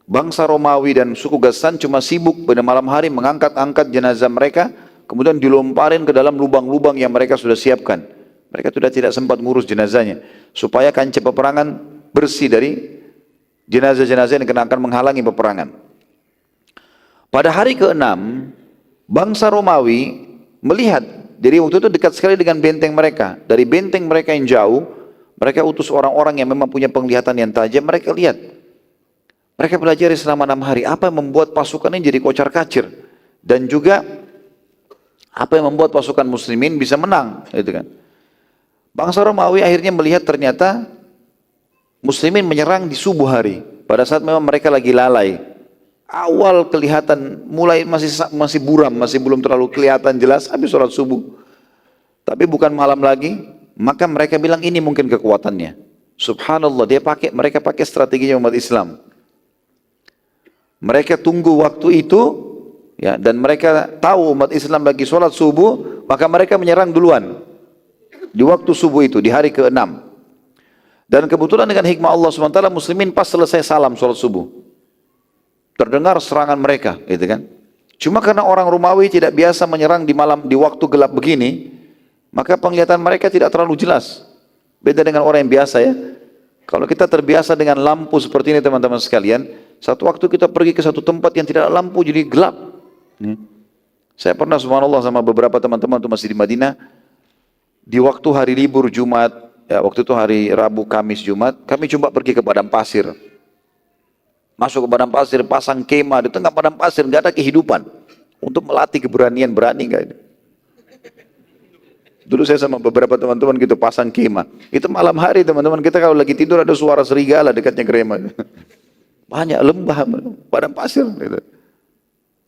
bangsa Romawi dan suku Ghassan cuma sibuk pada malam hari mengangkat-angkat jenazah mereka, kemudian dilomparin ke dalam lubang-lubang yang mereka sudah siapkan. Mereka sudah tidak sempat ngurus jenazahnya, supaya kancah peperangan bersih dari jenazah-jenazah yang akan menghalangi peperangan. Pada hari ke-6, bangsa Romawi melihat, jadi waktu itu dekat sekali dengan benteng mereka. Dari benteng mereka yang jauh, mereka utus orang-orang yang memang punya penglihatan yang tajam, mereka lihat. Mereka pelajari selama 6 hari, apa yang membuat pasukan ini jadi kocar-kacir. Dan juga, apa yang membuat pasukan muslimin bisa menang. Gitu kan. Bangsa Romawi akhirnya melihat ternyata muslimin menyerang di subuh hari. Pada saat memang mereka lagi lalai. Awal kelihatan mulai masih buram, masih belum terlalu kelihatan jelas habis sholat subuh. Tapi bukan malam lagi, maka mereka bilang ini mungkin kekuatannya. Subhanallah, mereka pakai strateginya umat Islam. Mereka tunggu waktu itu ya, dan mereka tahu umat Islam lagi sholat subuh, maka mereka menyerang duluan. Di waktu subuh itu, di hari ke-6. Dan kebetulan dengan hikmah Allah SWT, muslimin pas selesai salam sholat subuh. Terdengar serangan mereka, gitu kan. Cuma karena orang Romawi tidak biasa menyerang di malam, di waktu gelap begini, maka penglihatan mereka tidak terlalu jelas. Beda dengan orang yang biasa ya. Kalau kita terbiasa dengan lampu seperti ini teman-teman sekalian, satu waktu kita pergi ke satu tempat yang tidak ada lampu jadi gelap. Saya pernah subhanallah sama beberapa teman-teman itu masih di Madinah, di waktu hari libur Jumat, ya, waktu itu hari Rabu, Kamis, Jumat, kami coba pergi ke padang pasir. Masuk ke padang pasir, pasang kemah di tengah padang pasir, nggak ada kehidupan. Untuk melatih keberanian, berani nggak ini? Dulu saya sama beberapa teman-teman gitu pasang kemah. Itu malam hari teman-teman, kita kalau lagi tidur ada suara serigala dekatnya kemah. Banyak lembah, padang pasir. Gitu.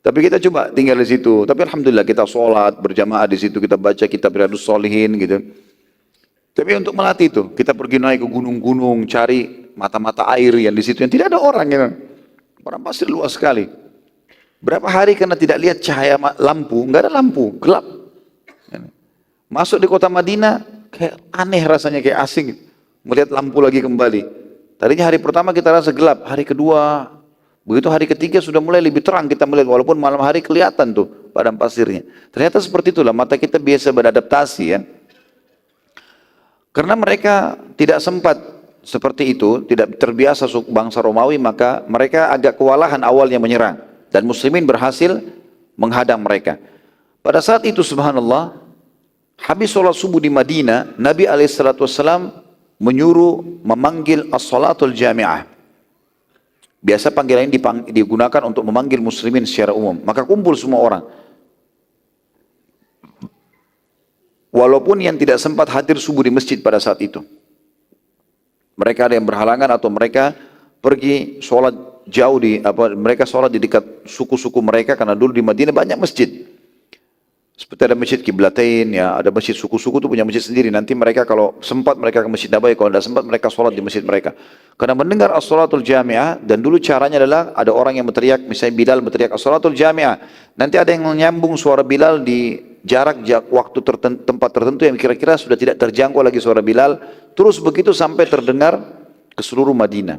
Tapi kita coba tinggal di situ. Tapi alhamdulillah kita sholat berjamaah di situ, kita baca kitab Riyadhus Shalihin gitu. Tapi untuk melatih itu, kita pergi naik ke gunung-gunung, cari mata-mata air yang di situ yang tidak ada orang ya. Padang pasir luas sekali. Berapa hari karena tidak lihat cahaya lampu, nggak ada lampu, gelap. Masuk di kota Madinah, kayak aneh rasanya, kayak asing. Melihat lampu lagi kembali. Tadinya hari pertama kita rasa gelap, hari kedua, begitu hari ketiga sudah mulai lebih terang kita melihat, walaupun malam hari kelihatan tuh padang pasirnya. Ternyata seperti itulah, mata kita biasa beradaptasi ya. Karena mereka tidak sempat seperti itu, tidak terbiasa bangsa Romawi, maka mereka agak kewalahan awalnya menyerang. Dan muslimin berhasil menghadang mereka. Pada saat itu subhanallah, habis sholat subuh di Madinah, Nabi SAW menyuruh memanggil as-salatul jami'ah. Biasa panggilan ini digunakan untuk memanggil muslimin secara umum. Maka kumpul semua orang. Walaupun yang tidak sempat hadir subuh di masjid pada saat itu. Mereka ada yang berhalangan atau mereka pergi sholat jauh mereka sholat di dekat suku-suku mereka, karena dulu di Madinah banyak masjid. Seperti ada masjid Qiblatain, ya, ada masjid suku-suku itu punya masjid sendiri. Nanti mereka kalau sempat mereka ke Masjid Nabawi, kalau tidak sempat mereka sholat di masjid mereka. Karena mendengar as-salatul jami'ah, dan dulu caranya adalah ada orang yang berteriak, misalnya Bilal berteriak as-salatul jami'ah. Nanti ada yang menyambung suara Bilal di jarak waktu tempat tertentu yang kira-kira sudah tidak terjangkau lagi suara Bilal. Terus begitu sampai terdengar ke seluruh Madinah.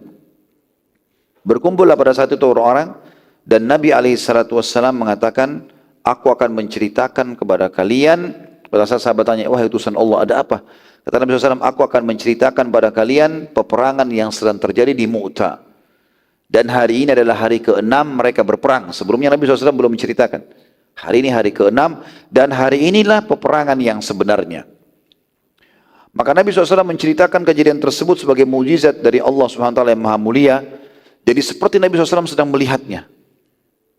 Berkumpullah pada saat itu orang-orang, dan Nabi SAW mengatakan, aku akan menceritakan kepada kalian. Pada saat sahabat tanya, wahai utusan Allah, ada apa? Kata Nabi SAW, aku akan menceritakan pada kalian peperangan yang sedang terjadi di Mu'tah. Dan hari ini adalah hari ke-6 mereka berperang. Sebelumnya Nabi SAW belum menceritakan. Hari ini hari ke-6, dan hari inilah peperangan yang sebenarnya. Maka Nabi SAW menceritakan kejadian tersebut sebagai mukjizat dari Allah SWT yang maha mulia. Jadi seperti Nabi SAW sedang melihatnya.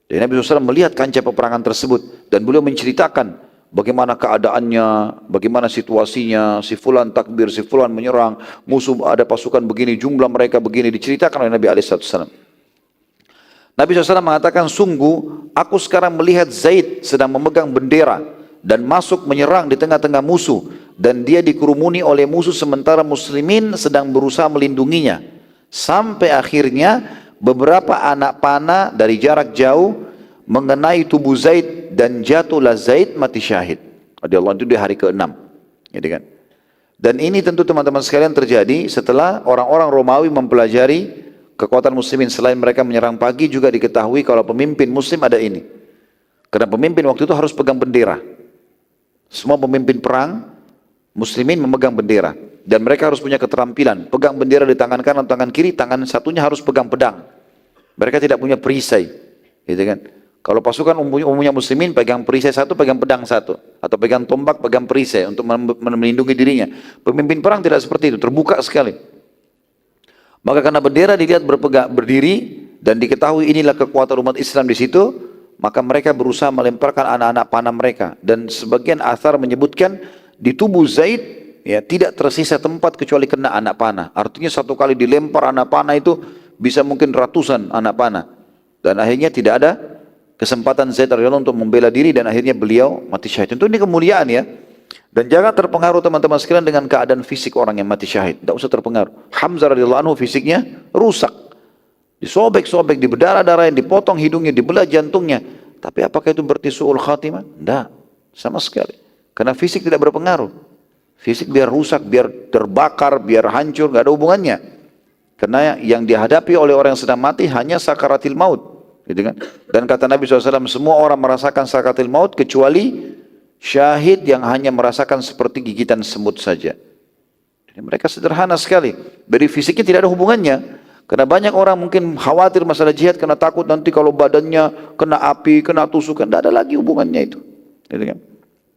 Dan Nabi SAW melihat kancah peperangan tersebut, dan beliau menceritakan bagaimana keadaannya, bagaimana situasinya, si fulan takbir, si fulan menyerang, musuh ada pasukan begini, jumlah mereka begini, diceritakan oleh Nabi SAW. Nabi SAW mengatakan, sungguh aku sekarang melihat Zaid sedang memegang bendera dan masuk menyerang di tengah-tengah musuh, dan dia dikerumuni oleh musuh sementara muslimin sedang berusaha melindunginya. Sampai akhirnya beberapa anak panah dari jarak jauh mengenai tubuh Zaid dan jatuhlah Zaid mati syahid. Radhiyallahu anhu itu di hari ke-6. Gitu kan? Dan ini tentu teman-teman sekalian terjadi setelah orang-orang Romawi mempelajari kekuatan muslimin. Selain mereka menyerang pagi, juga diketahui kalau pemimpin muslim ada ini. Karena pemimpin waktu itu harus pegang bendera. Semua pemimpin perang muslimin memegang bendera. Dan mereka harus punya keterampilan. Pegang bendera di tangan kanan, tangan kiri, tangan satunya harus pegang pedang. Mereka tidak punya perisai. Gitu kan? Kalau pasukan umumnya muslimin pegang perisai satu, pegang pedang satu. Atau pegang tombak, pegang perisai untuk melindungi dirinya. Pemimpin perang tidak seperti itu, terbuka sekali. Maka karena bendera dilihat berdiri dan diketahui inilah kekuatan umat Islam di situ, maka mereka berusaha melemparkan anak-anak panah mereka. Dan sebagian athar menyebutkan di tubuh Zaid ya tidak tersisa tempat kecuali kena anak panah. Artinya satu kali dilempar anak panah itu bisa mungkin ratusan anak panah. Dan akhirnya tidak ada kesempatan Zaid radhiyallahu anhu untuk membela diri dan akhirnya beliau mati syahid. Tentu ini kemuliaan ya. Dan jangan terpengaruh teman-teman sekalian dengan keadaan fisik orang yang mati syahid. Tidak usah terpengaruh. Hamzah radhiyallahu anhu fisiknya rusak. Disobek-sobek, di berdarah-darah, dipotong hidungnya, dibelah jantungnya. Tapi apakah itu berarti su'ul khatimah? Tidak. Sama sekali. Karena fisik tidak berpengaruh. Fisik biar rusak, biar terbakar, biar hancur, nggak ada hubungannya. Karena yang dihadapi oleh orang yang sedang mati hanya sakaratil maut. Gitu kan? Dan kata Nabi SAW, semua orang merasakan sakaratil maut kecuali syahid yang hanya merasakan seperti gigitan semut saja. Jadi mereka sederhana sekali. Dari fisiknya tidak ada hubungannya. Karena banyak orang mungkin khawatir masalah jihad karena takut nanti kalau badannya kena api, kena tusukan. Tidak ada lagi hubungannya itu. Gitu kan?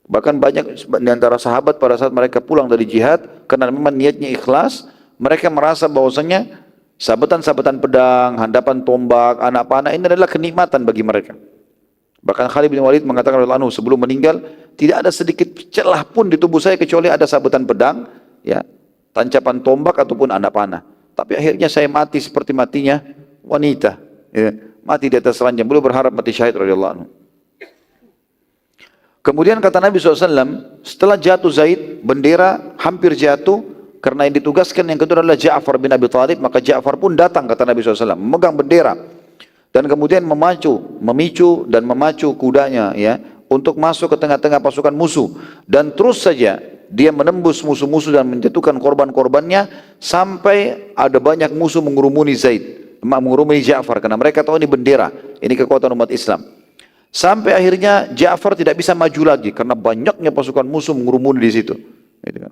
Bahkan banyak di antara sahabat pada saat mereka pulang dari jihad, karena memang niatnya ikhlas, mereka merasa bahwasanya sabetan-sabetan pedang, handapan tombak, anak panah ini adalah kenikmatan bagi mereka. Bahkan Khalid bin Walid mengatakan radhiyallahu anhu sebelum meninggal, tidak ada sedikit celah pun di tubuh saya kecuali ada sabetan pedang, ya, tancapan tombak ataupun anak panah. Tapi akhirnya saya mati seperti matinya wanita, ya, mati di atas ranjang. Beliau berharap mati syahid radhiyallahu anhu. Kemudian kata Nabi SAW, setelah jatuh Zaid, bendera hampir jatuh, karena yang ditugaskan yang kedua adalah Ja'far bin Abi Thalib, maka Ja'far pun datang kata Nabi SAW, memegang bendera. Dan kemudian memicu dan memacu kudanya ya untuk masuk ke tengah-tengah pasukan musuh. Dan terus saja dia menembus musuh-musuh dan menjatuhkan korban-korbannya sampai ada banyak musuh mengurumuni Zaid, mengurumuni Ja'far, karena mereka tahu ini bendera, ini kekuatan umat Islam. Sampai akhirnya Ja'far tidak bisa maju lagi karena banyaknya pasukan musuh mengurumuni di situ.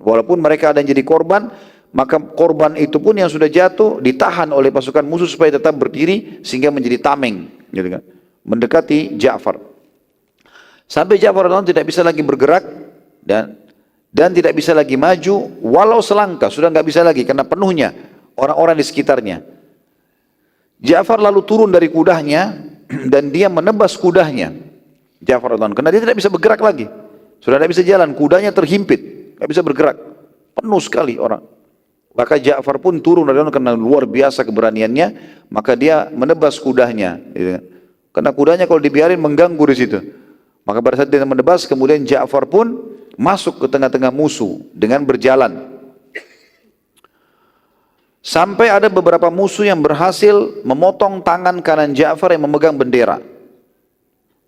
Walaupun mereka ada yang jadi korban, maka korban itu pun yang sudah jatuh ditahan oleh pasukan musuh supaya tetap berdiri sehingga menjadi tameng, mendekati Ja'far. Sampai Ja'far tidak bisa lagi bergerak dan tidak bisa lagi maju, walau selangkah sudah nggak bisa lagi karena penuhnya orang-orang di sekitarnya. Ja'far lalu turun dari kudanya dan dia menebas kudanya. Ja'far karena dia tidak bisa bergerak lagi, sudah tidak bisa jalan, kudanya terhimpit, nggak bisa bergerak, penuh sekali orang. Maka Ja'far pun turun karena luar biasa keberaniannya, maka dia menebas kudanya. Karena kudanya kalau dibiarin mengganggu di situ. Maka pada saat dia menebas, kemudian Ja'far pun masuk ke tengah-tengah musuh dengan berjalan. Sampai ada beberapa musuh yang berhasil memotong tangan kanan Ja'far yang memegang bendera.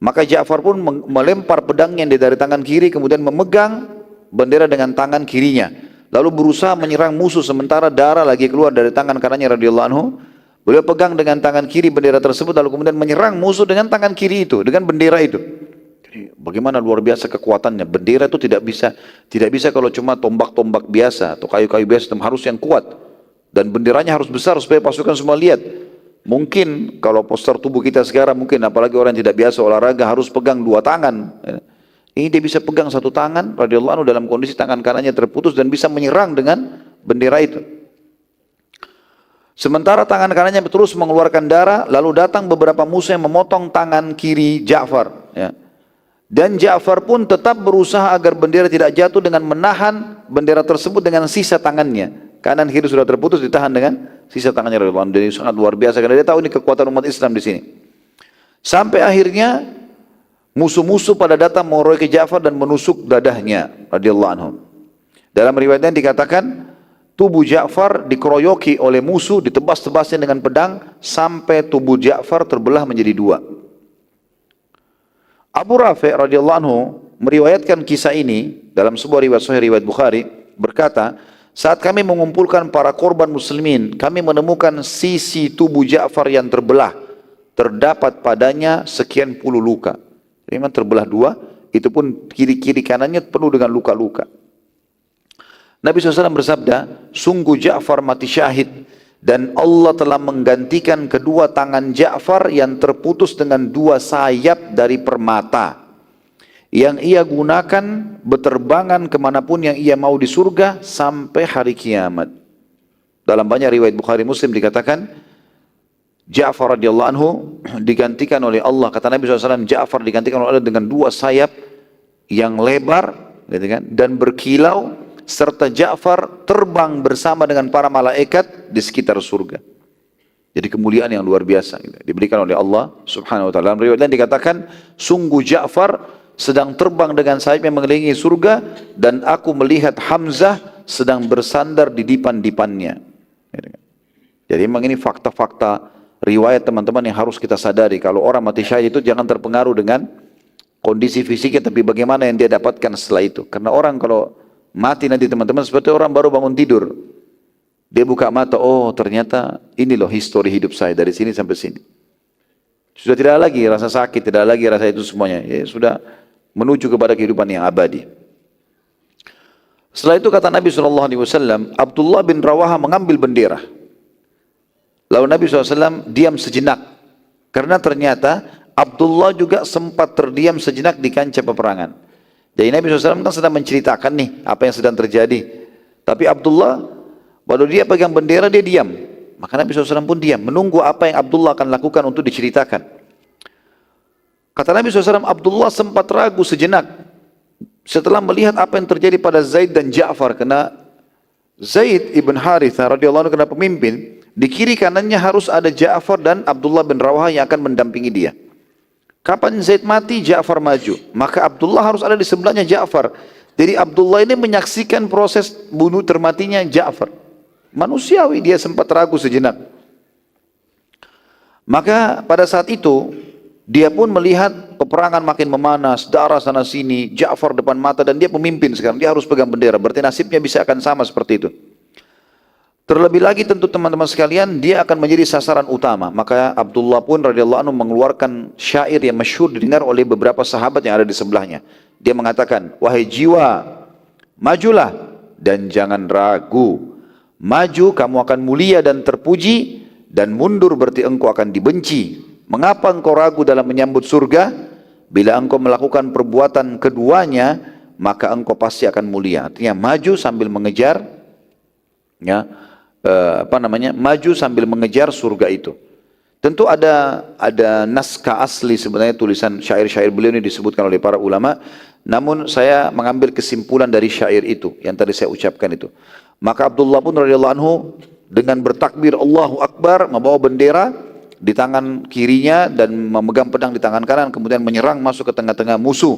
Maka Ja'far pun melempar pedangnya dari tangan kiri, kemudian memegang bendera dengan tangan kirinya. Lalu berusaha menyerang musuh sementara darah lagi keluar dari tangan kanannya radhiyallahu anhu. Beliau pegang dengan tangan kiri bendera tersebut lalu kemudian menyerang musuh dengan tangan kiri itu, dengan bendera itu. Jadi, bagaimana luar biasa kekuatannya. Bendera itu tidak bisa kalau cuma tombak-tombak biasa atau kayu-kayu biasa, harus yang kuat. Dan benderanya harus besar supaya pasukan semua lihat. Mungkin kalau postur tubuh kita sekarang mungkin apalagi orang yang tidak biasa olahraga harus pegang dua tangan. Ini dia bisa pegang satu tangan radhiyallahu anhu dalam kondisi tangan kanannya terputus dan bisa menyerang dengan bendera itu. Sementara tangan kanannya terus mengeluarkan darah, lalu datang beberapa musuh yang memotong tangan kiri Ja'far. Ya. Dan Ja'far pun tetap berusaha agar bendera tidak jatuh dengan menahan bendera tersebut dengan sisa tangannya. Kanan kiri sudah terputus, ditahan dengan sisa tangannya radhiyallahu anhu. Jadi sangat luar biasa karena dia tahu ini kekuatan umat Islam di sini. Sampai akhirnya musuh-musuh pada datang mengeroyoki Ja'far dan menusuk dadahnya radhiyallahu anhu. Dalam riwayatnya dikatakan tubuh Ja'far dikeroyoki oleh musuh, ditebas-tebasnya dengan pedang, sampai tubuh Ja'far terbelah menjadi dua. Abu Rafi' radhiyallahu anhu meriwayatkan kisah ini dalam sebuah riwayat Sahih riwayat Bukhari, berkata, saat kami mengumpulkan para korban muslimin, kami menemukan sisi tubuh Ja'far yang terbelah, terdapat padanya sekian puluh luka. Jadi memang terbelah dua, itu pun kiri-kiri kanannya penuh dengan luka-luka. Nabi SAW bersabda, sungguh Ja'far mati syahid, dan Allah telah menggantikan kedua tangan Ja'far yang terputus dengan dua sayap dari permata, yang ia gunakan berterbangan kemanapun yang ia mau di surga sampai hari kiamat. Dalam banyak riwayat Bukhari Muslim dikatakan, Ja'far radhiyallahu anhu digantikan oleh Allah. Kata Nabi SAW, Ja'far digantikan oleh Allah dengan dua sayap yang lebar, gitu kan, dan berkilau, serta Ja'far terbang bersama dengan para malaikat di sekitar surga. Jadi kemuliaan yang luar biasa gitu, diberikan oleh Allah subhanahu wa ta'ala. Dalam riwayat lain dikatakan, sungguh Ja'far sedang terbang dengan sayapnya mengelilingi surga, dan aku melihat Hamzah sedang bersandar di dipan-dipannya. Jadi memang ini fakta-fakta riwayat teman-teman yang harus kita sadari. Kalau orang mati syahid itu jangan terpengaruh dengan kondisi fisiknya, tapi bagaimana yang dia dapatkan setelah itu. Karena orang kalau mati nanti teman-teman seperti orang baru bangun tidur, dia buka mata, oh ternyata ini loh histori hidup saya dari sini sampai sini. Sudah tidak lagi rasa sakit, tidak lagi rasa itu semuanya, ya, sudah menuju kepada kehidupan yang abadi. Setelah itu kata Nabi SAW, Abdullah bin Rawaha mengambil bendera. Lalu Nabi SAW diam sejenak, karena ternyata Abdullah juga sempat terdiam sejenak di kancah peperangan. Jadi Nabi SAW kan sedang menceritakan nih apa yang sedang terjadi. Tapi Abdullah, waktu dia pegang bendera dia diam. Maka Nabi SAW pun diam, menunggu apa yang Abdullah akan lakukan untuk diceritakan. Kata Nabi SAW, Abdullah sempat ragu sejenak setelah melihat apa yang terjadi pada Zaid dan Ja'far. Karena Zaid ibn Harithah radhiyallahu anhu kena pemimpin, di kiri kanannya harus ada Ja'far dan Abdullah bin Rawaha yang akan mendampingi dia. Kapan Zaid mati, Ja'far maju. Maka Abdullah harus ada di sebelahnya Ja'far. Jadi Abdullah ini menyaksikan proses bunuh termatinya Ja'far. Manusiawi, dia sempat ragu sejenak. Maka pada saat itu, dia pun melihat peperangan makin memanas, darah sana sini, Ja'far depan mata, dan dia pemimpin sekarang, dia harus pegang bendera. Berarti nasibnya bisa akan sama seperti itu. Terlebih lagi tentu teman-teman sekalian, dia akan menjadi sasaran utama. Maka Abdullah pun radhiyallahu anhu mengeluarkan syair yang masyhur didengar oleh beberapa sahabat yang ada di sebelahnya. Dia mengatakan, wahai jiwa, majulah dan jangan ragu. Maju kamu akan mulia dan terpuji, dan mundur berarti engkau akan dibenci. Mengapa engkau ragu dalam menyambut surga? Bila engkau melakukan perbuatan keduanya, maka engkau pasti akan mulia. Artinya maju sambil mengejar, ya, maju sambil mengejar surga itu. Tentu ada naskah asli sebenarnya tulisan syair-syair beliau ini disebutkan oleh para ulama. Namun saya mengambil kesimpulan dari syair itu yang tadi saya ucapkan itu. Maka Abdullah pun radhiyallahu anhu dengan bertakbir Allahu Akbar, membawa bendera di tangan kirinya dan memegang pedang di tangan kanan, kemudian menyerang masuk ke tengah-tengah musuh.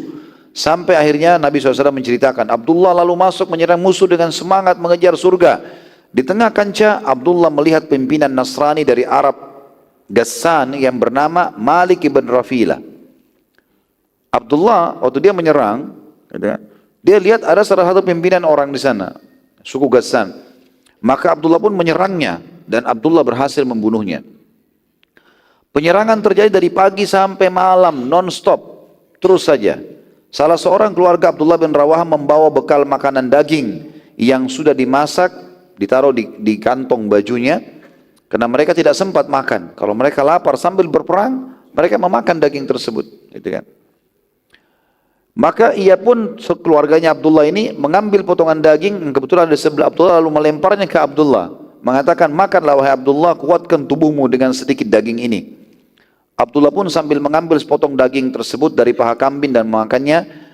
Sampai akhirnya Nabi SAW menceritakan, Abdullah lalu masuk menyerang musuh dengan semangat mengejar surga. Di tengah kancah, Abdullah melihat pimpinan Nasrani dari Arab Ghassan yang bernama Malik ibn Rafilah. Abdullah waktu dia menyerang, dia lihat ada salah satu pimpinan orang di sana, suku Ghassan. Maka Abdullah pun menyerangnya dan Abdullah berhasil membunuhnya. Penyerangan terjadi dari pagi sampai malam, non-stop, terus saja. Salah seorang keluarga Abdullah bin Rawaha membawa bekal makanan daging yang sudah dimasak, ditaruh di kantong bajunya, karena mereka tidak sempat makan. Kalau mereka lapar sambil berperang, mereka memakan daging tersebut, gitu kan. Maka ia pun keluarganya Abdullah ini mengambil potongan daging yang kebetulan ada sebelah Abdullah, lalu melemparnya ke Abdullah, mengatakan, makanlah wahai Abdullah, kuatkan tubuhmu dengan sedikit daging ini. Abdullah pun sambil mengambil sepotong daging tersebut dari paha kambing dan memakannya.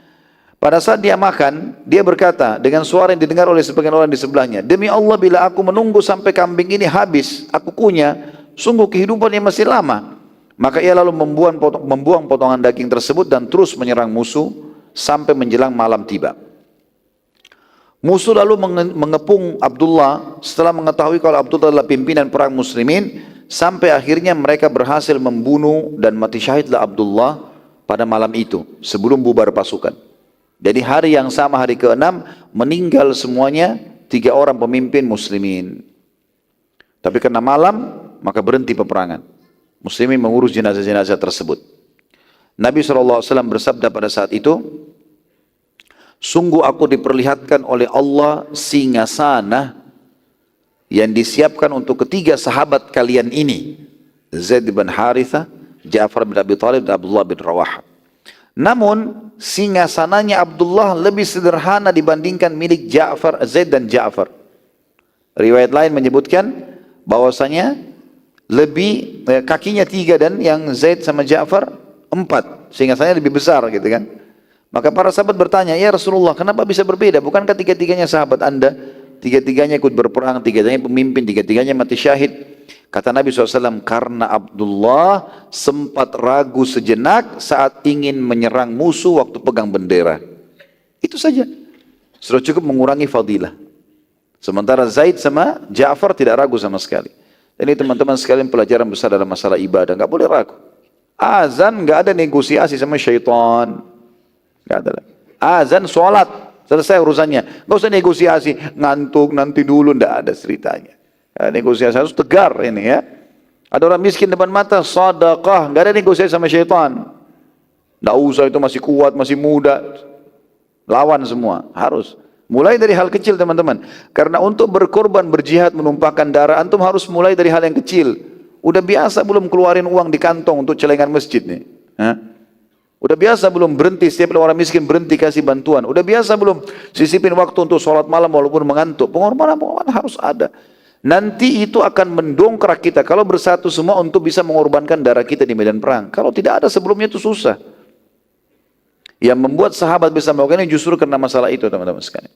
Pada saat dia makan, dia berkata dengan suara yang didengar oleh sebagian orang di sebelahnya, demi Allah, bila aku menunggu sampai kambing ini habis, aku kunyah, sungguh kehidupannya masih lama. Maka ia lalu membuang potongan daging tersebut dan terus menyerang musuh sampai menjelang malam tiba. Musuh lalu mengepung Abdullah setelah mengetahui kalau Abdullah adalah pimpinan perang muslimin, sampai akhirnya mereka berhasil membunuh dan mati syahidlah Abdullah pada malam itu sebelum bubar pasukan. Jadi hari yang sama, hari ke-6, meninggal semuanya 3 orang pemimpin muslimin. Tapi karena malam, maka berhenti peperangan. Muslimin mengurus jenazah-jenazah tersebut. Nabi SAW bersabda pada saat itu, sungguh aku diperlihatkan oleh Allah singgasana yang disiapkan untuk ketiga sahabat kalian ini, Zaid bin Harithah, Ja'far bin Abi Thalib, dan Abdullah bin Rawaha. Namun singgasananya Abdullah lebih sederhana dibandingkan milik Zaid dan Ja'far. Riwayat lain menyebutkan bahwasanya kakinya 3 dan yang Zaid sama Ja'far 4, singgasananya lebih besar gitu kan. Maka para sahabat bertanya, ya Rasulullah, kenapa bisa berbeda? Bukankah tiga-tiganya sahabat Anda? Tiga-tiganya ikut berperang, tiga-tiganya pemimpin, tiga-tiganya mati syahid. Kata Nabi SAW, karena Abdullah sempat ragu sejenak saat ingin menyerang musuh waktu pegang bendera. Itu saja. Sudah cukup mengurangi fadilah. Sementara Zaid sama Ja'far tidak ragu sama sekali. Ini teman-teman sekalian pelajaran besar dalam masalah ibadah. Nggak boleh ragu. Azan nggak ada negosiasi sama syaitan. Nggak ada lagi. Azan, sholat, selesai urusannya. Nggak usah negosiasi, ngantuk nanti dulu, nggak ada ceritanya. Ya, negosiasi harus tegar ini ya. Ada orang miskin depan mata, sedekah, nggak ada negosiasi sama syaitan. Nggak usah, itu masih kuat, masih muda. Lawan semua, harus. Mulai dari hal kecil teman-teman. Karena untuk berkorban, berjihad, menumpahkan darah, antum harus mulai dari hal yang kecil. Udah biasa belum keluarin uang di kantong untuk celengan masjid nih? Hah? Udah biasa belum berhenti setiap orang miskin berhenti kasih bantuan? Udah biasa belum sisipin waktu untuk sholat malam walaupun mengantuk? Pengorbanan harus ada. Nanti itu akan mendongkrak kita kalau bersatu semua untuk bisa mengorbankan darah kita di medan perang. Kalau tidak ada sebelumnya itu susah. Yang membuat sahabat bisa melakukan ini justru karena masalah itu teman-teman sekalian.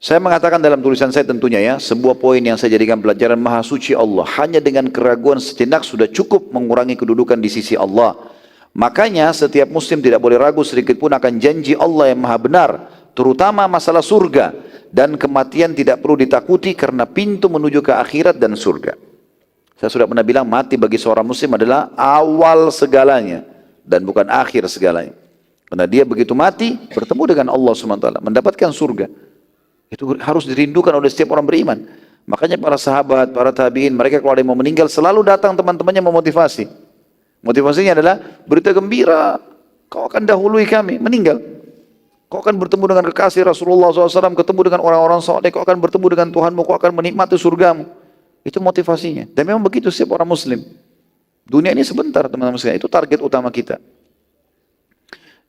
Saya mengatakan dalam tulisan saya tentunya ya, sebuah poin yang saya jadikan pelajaran, Maha Suci Allah hanya dengan keraguan sejenak sudah cukup mengurangi kedudukan di sisi Allah. Makanya setiap muslim tidak boleh ragu sedikit pun akan janji Allah yang maha benar, terutama masalah surga, dan kematian tidak perlu ditakuti karena pintu menuju ke akhirat dan surga. Saya sudah pernah bilang, mati bagi seorang muslim adalah awal segalanya dan bukan akhir segalanya. Karena dia begitu mati bertemu dengan Allah SWT, mendapatkan surga. Itu harus dirindukan oleh setiap orang beriman. Makanya para sahabat, para tabi'in, mereka kalau ada yang mau meninggal selalu datang teman-temannya memotivasi. Motivasinya adalah berita gembira, kau akan dahului kami, meninggal. Kau akan bertemu dengan kekasih Rasulullah SAW, ketemu dengan orang-orang saleh, kau akan bertemu dengan Tuhanmu, kau akan menikmati surgamu. Itu motivasinya. Dan memang begitu setiap orang muslim. Dunia ini sebentar teman-teman sekalian, itu target utama kita.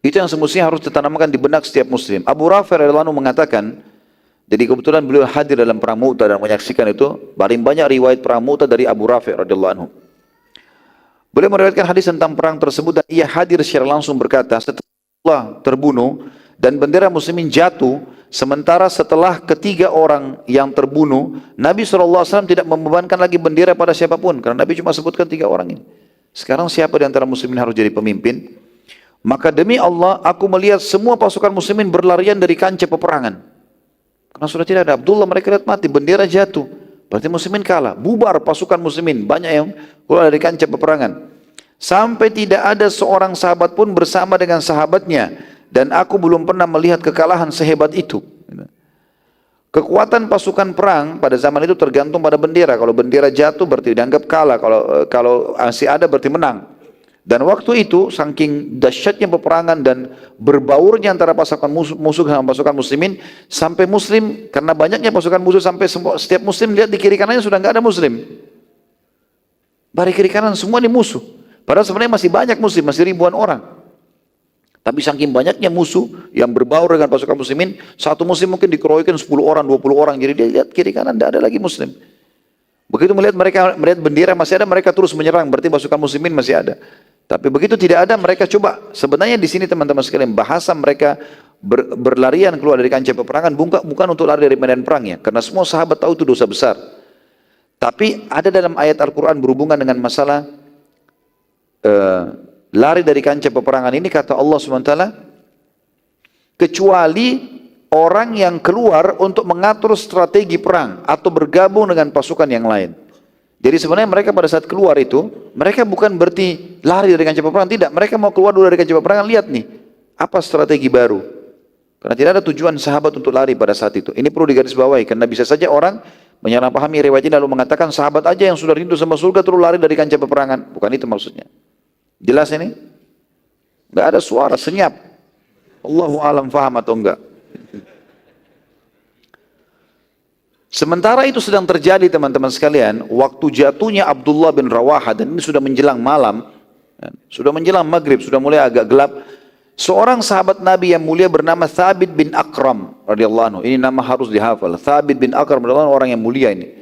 Itu yang semestinya harus ditanamkan di benak setiap muslim. Abu Rafi radhiyallahu anhu mengatakan, jadi kebetulan beliau hadir dalam perang Mu'tah dan menyaksikan itu. Paling banyak riwayat perang Mu'tah dari Abu Rafi radhiyallahu anhu. Beliau meriwayatkan hadis tentang perang tersebut dan ia hadir secara langsung berkata, setelah terbunuh dan bendera muslimin jatuh, sementara setelah ketiga orang yang terbunuh, Nabi SAW tidak membebankan lagi bendera pada siapapun, karena Nabi cuma sebutkan 3 orang ini. Sekarang siapa di antara muslimin harus jadi pemimpin? Maka demi Allah, aku melihat semua pasukan muslimin berlarian dari kancah peperangan. Karena sudah tidak ada Abdullah, mereka lihat mati, bendera jatuh. Berarti muslimin kalah, bubar pasukan muslimin. Banyak yang keluar dari kancah peperangan. Sampai tidak ada seorang sahabat pun bersama dengan sahabatnya. Dan aku belum pernah melihat kekalahan sehebat itu. Kekuatan pasukan perang pada zaman itu tergantung pada bendera. Kalau bendera jatuh berarti dianggap kalah. Kalau masih ada berarti menang. Dan waktu itu saking dahsyatnya peperangan dan berbaurnya antara pasukan musuh sama pasukan muslimin, sampai muslim karena banyaknya pasukan musuh sampai setiap muslim lihat di kiri kanannya sudah nggak ada muslim. Dari kiri kanan semua ini musuh. Padahal sebenarnya masih banyak muslim, masih ribuan orang. Tapi saking banyaknya musuh yang berbaur dengan pasukan muslimin, satu muslim mungkin dikeroyokin 10 orang, 20 orang. Jadi dia lihat kiri kanan tidak ada lagi muslim. Begitu melihat bendera masih ada, mereka terus menyerang, berarti pasukan muslimin masih ada. Tapi begitu tidak ada, mereka coba. Sebenarnya di sini teman-teman sekalian, bahasa mereka berlarian keluar dari kancah peperangan bukan untuk lari dari medan perang ya, karena semua sahabat tahu itu dosa besar. Tapi ada dalam ayat Al-Quran berhubungan dengan masalah lari dari kancah peperangan ini, kata Allah SWT, kecuali orang yang keluar untuk mengatur strategi perang atau bergabung dengan pasukan yang lain. Jadi sebenarnya mereka pada saat keluar itu, mereka bukan berarti lari dari kancah peperangan, tidak. Mereka mau keluar dulu dari kancah peperangan, lihat nih, apa strategi baru. Karena tidak ada tujuan sahabat untuk lari pada saat itu. Ini perlu digarisbawahi, karena bisa saja orang menyalahpahami riwayat ini lalu mengatakan sahabat aja yang sudah rindu sama surga terus lari dari kancah peperangan. Bukan itu maksudnya. Jelas ini? Nggak ada suara, senyap. Allahu alam faham atau enggak. Sementara itu sedang terjadi teman-teman sekalian, waktu jatuhnya Abdullah bin Rawaha, dan ini sudah menjelang malam, sudah menjelang maghrib, sudah mulai agak gelap. Seorang sahabat Nabi yang mulia bernama Thabit bin Akram radhiyallahu anhu. Ini nama harus dihafal. Thabit bin Akram radhiyallahu anhu, orang yang mulia ini.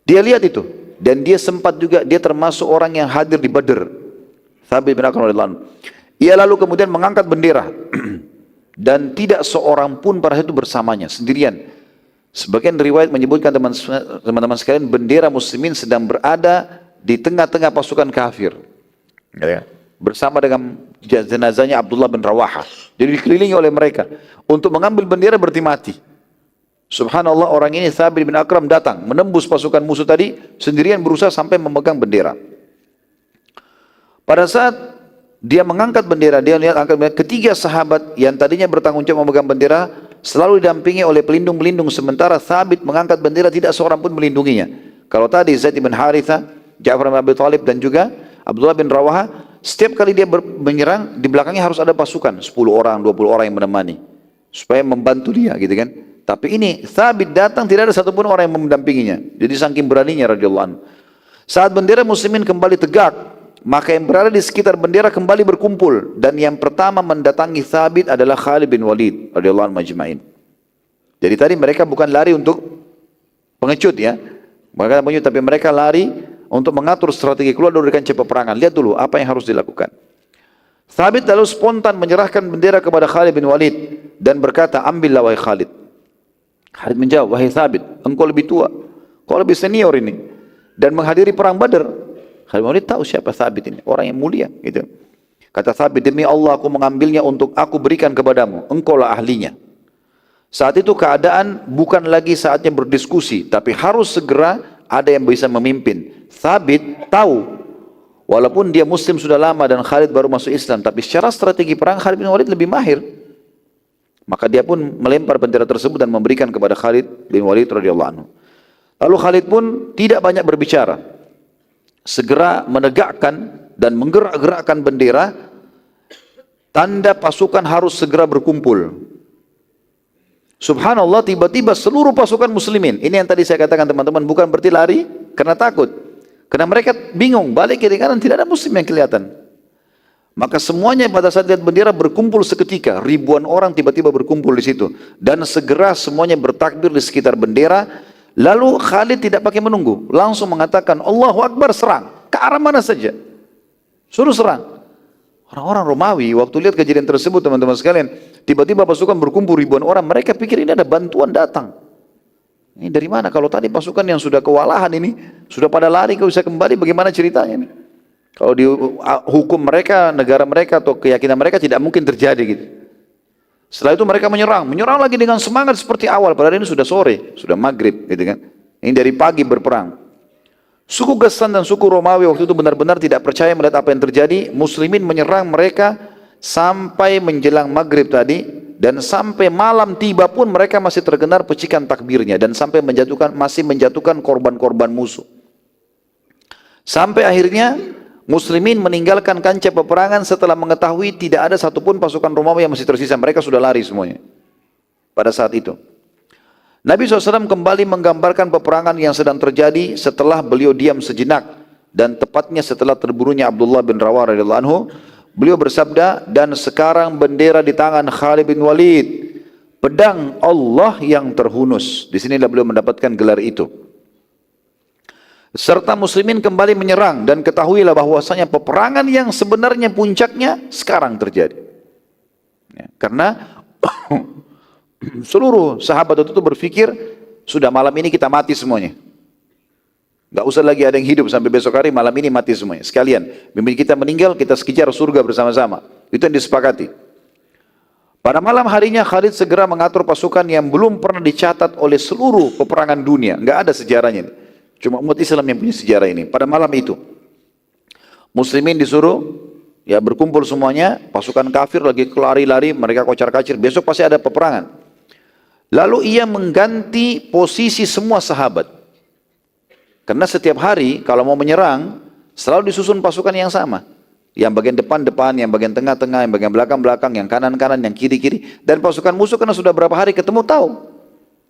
Dia lihat itu, dan dia sempat juga, dia termasuk orang yang hadir di Badr. Thabit bin Akram radhiyallahu anhu. Ia lalu kemudian mengangkat bendera. Dan tidak seorang pun pada itu bersamanya, sendirian. Sebagian riwayat menyebutkan teman-teman sekalian, bendera muslimin sedang berada di tengah-tengah pasukan kafir. Ya. Bersama dengan jenazahnya Abdullah bin Rawaha. Jadi dikelilingi oleh mereka. Untuk mengambil bendera berarti mati. Subhanallah, orang ini Thabit bin Akram datang, menembus pasukan musuh tadi, sendirian berusaha sampai memegang bendera. Pada saat dia mengangkat bendera, dia lihat angkat bendera, ketiga sahabat yang tadinya bertanggung jawab memegang bendera selalu didampingi oleh pelindung-pelindung, sementara Thabit mengangkat bendera tidak seorang pun melindunginya. Kalau tadi Zaid bin Haritha, Ja'far bin Abi Thalib dan juga Abdullah bin Rawaha, setiap kali dia menyerang di belakangnya harus ada pasukan 10 orang, 20 orang yang menemani supaya membantu dia gitu kan. Tapi ini Thabit datang tidak ada satupun orang yang mendampinginya. Jadi saking beraninya radhiyallahu anhu. Saat bendera muslimin kembali tegak, maka yang berada di sekitar bendera kembali berkumpul, dan yang pertama mendatangi Thabit adalah Khalid bin Walid radhiyallahu anhu majma'in. Jadi tadi mereka bukan lari untuk pengecut ya, mereka pengecut, tapi mereka lari untuk mengatur strategi keluar dari kancah peperangan. Lihat dulu apa yang harus dilakukan. Thabit lalu spontan menyerahkan bendera kepada Khalid bin Walid dan berkata, ambillah wahai Khalid. Khalid menjawab, wahai Thabit, engkau lebih tua, kau lebih senior ini, dan menghadiri perang Badar. Khalid bin Walid tahu siapa Thabit ini, orang yang mulia gitu. Kata Thabit, demi Allah aku mengambilnya untuk aku berikan kepadamu, engkaulah ahlinya. Saat itu keadaan bukan lagi saatnya berdiskusi, tapi harus segera ada yang bisa memimpin. Thabit tahu, walaupun dia muslim sudah lama dan Khalid baru masuk Islam, tapi secara strategi perang Khalid bin Walid lebih mahir. Maka dia pun melempar bendera tersebut dan memberikan kepada Khalid bin Walid radhiyallahu anhu. Lalu Khalid pun tidak banyak berbicara, segera menegakkan dan menggerak-gerakkan bendera, tanda pasukan harus segera berkumpul. Subhanallah, tiba-tiba seluruh pasukan muslimin, ini yang tadi saya katakan teman-teman, bukan berarti lari karena takut, karena mereka bingung, balik kiri kanan tidak ada muslim yang kelihatan. Maka semuanya pada saat lihat bendera berkumpul seketika, ribuan orang tiba-tiba berkumpul di situ, dan segera semuanya bertakbir di sekitar bendera. Lalu Khalid tidak pakai menunggu, langsung mengatakan Allahu Akbar, serang ke arah mana saja, suruh serang. Orang-orang Romawi waktu lihat kejadian tersebut teman-teman sekalian, tiba-tiba pasukan berkumpul ribuan orang, mereka pikir ini ada bantuan datang. Ini dari mana? Kalau tadi pasukan yang sudah kewalahan ini sudah pada lari, kau bisa kembali, bagaimana ceritanya ini? Kalau di hukum mereka, negara mereka atau keyakinan mereka tidak mungkin terjadi gitu. Setelah itu mereka menyerang lagi dengan semangat seperti awal, padahal ini sudah sore, sudah maghrib gitu kan. Ini dari pagi berperang. Suku Ghassan dan suku Romawi waktu itu benar-benar tidak percaya melihat apa yang terjadi. Muslimin menyerang mereka sampai menjelang maghrib tadi, dan sampai malam tiba pun mereka masih terdengar pecikan takbirnya, dan sampai masih menjatuhkan korban-korban musuh. Sampai akhirnya Muslimin meninggalkan kancah peperangan setelah mengetahui tidak ada satupun pasukan Romawi yang masih tersisa. Mereka sudah lari semuanya pada saat itu. Nabi SAW kembali menggambarkan peperangan yang sedang terjadi setelah beliau diam sejenak, dan tepatnya setelah terbunuhnya Abdullah bin Rawaha radhiyallahu anhu. Beliau bersabda, dan sekarang bendera di tangan Khalid bin Walid, pedang Allah yang terhunus. Di sinilah beliau mendapatkan gelar itu. Serta muslimin kembali menyerang, dan ketahuilah bahwasanya peperangan yang sebenarnya puncaknya sekarang terjadi. Ya, karena seluruh sahabat itu berpikir sudah malam ini kita mati semuanya. Gak usah lagi ada yang hidup sampai besok hari, malam ini mati semuanya. Sekalian, bimbing kita meninggal, kita sekejar surga bersama-sama. Itu yang disepakati. Pada malam harinya Khalid segera mengatur pasukan yang belum pernah dicatat oleh seluruh peperangan dunia. Enggak ada sejarahnya. Cuma umat Islam yang punya sejarah ini. Pada malam itu, Muslimin disuruh ya berkumpul semuanya. Pasukan kafir lagi lari-lari, mereka kocar-kacir. Besok pasti ada peperangan. Lalu ia mengganti posisi semua sahabat. Karena setiap hari kalau mau menyerang, selalu disusun pasukan yang sama. Yang bagian depan-depan, yang bagian tengah-tengah, yang bagian belakang-belakang, yang kanan-kanan, yang kiri-kiri. Dan pasukan musuh karena sudah berapa hari ketemu tahu.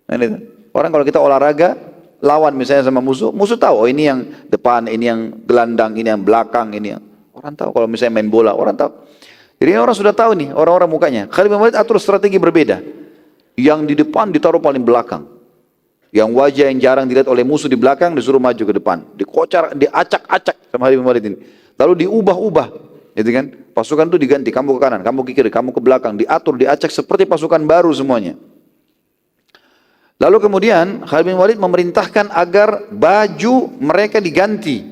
Nah, ini. Orang kalau kita olahraga, lawan misalnya sama musuh, musuh tahu, oh ini yang depan, ini yang gelandang, ini yang belakang, ini yang... Orang tahu kalau misalnya main bola, orang tahu. Jadi orang sudah tahu nih, orang-orang mukanya. Khalid bin Walid atur strategi berbeda. Yang di depan ditaruh paling belakang. Yang wajah yang jarang dilihat oleh musuh di belakang disuruh maju ke depan. Dikocar, diacak-acak sama Khalid bin Walid ini. Lalu diubah-ubah, gitu kan? Pasukan itu diganti, kamu ke kanan, kamu ke kiri, kamu ke belakang, diatur, diacak seperti pasukan baru semuanya. Lalu kemudian Khalid bin Walid memerintahkan agar baju mereka diganti.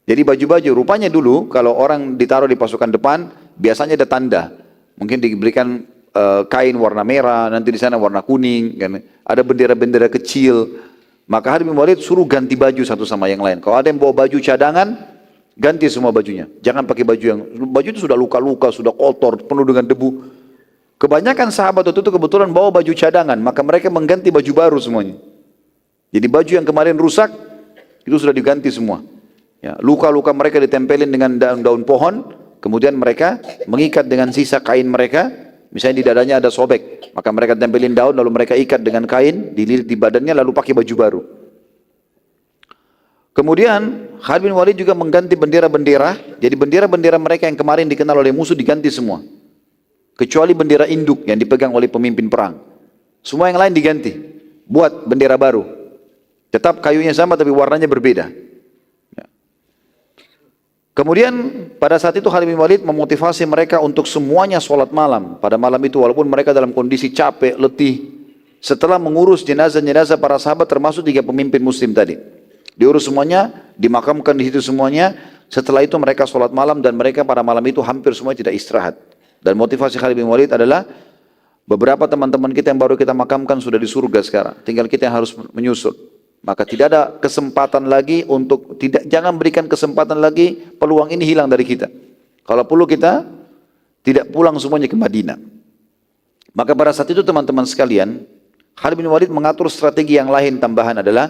Jadi baju-baju, rupanya dulu kalau orang ditaruh di pasukan depan, biasanya ada tanda. Mungkin diberikan kain warna merah, nanti di sana warna kuning, kan? Ada bendera-bendera kecil. Maka Khalid bin Walid suruh ganti baju satu sama yang lain. Kalau ada yang bawa baju cadangan, ganti semua bajunya. Jangan pakai baju itu sudah luka-luka, sudah kotor, penuh dengan debu. Kebanyakan sahabat waktu itu kebetulan bawa baju cadangan, maka mereka mengganti baju baru semuanya. Jadi baju yang kemarin rusak, itu sudah diganti semua. Ya, luka-luka mereka ditempelin dengan daun-daun pohon, kemudian mereka mengikat dengan sisa kain mereka, misalnya di dadanya ada sobek, maka mereka tempelin daun, lalu mereka ikat dengan kain, dililit di badannya, lalu pakai baju baru. Kemudian Khalid bin Walid juga mengganti bendera-bendera. Jadi bendera-bendera mereka yang kemarin dikenal oleh musuh diganti semua. Kecuali bendera induk yang dipegang oleh pemimpin perang. Semua yang lain diganti. Buat bendera baru. Tetap kayunya sama tapi warnanya berbeda. Ya. Kemudian pada saat itu Khalid bin Walid memotivasi mereka untuk semuanya sholat malam. Pada malam itu walaupun mereka dalam kondisi capek, letih. Setelah mengurus jenazah-jenazah para sahabat termasuk 3 pemimpin muslim tadi. Diurus semuanya, dimakamkan di situ semuanya. Setelah itu mereka sholat malam dan mereka pada malam itu hampir semua tidak istirahat. Dan motivasi Khalid bin Walid adalah beberapa teman-teman kita yang baru kita makamkan sudah di surga sekarang. Tinggal kita yang harus menyusul. Maka tidak ada kesempatan lagi untuk jangan berikan kesempatan lagi peluang ini hilang dari kita. Kalau perlu kita tidak pulang semuanya ke Madinah. Maka pada saat itu teman-teman sekalian, Khalid bin Walid mengatur strategi yang lain tambahan adalah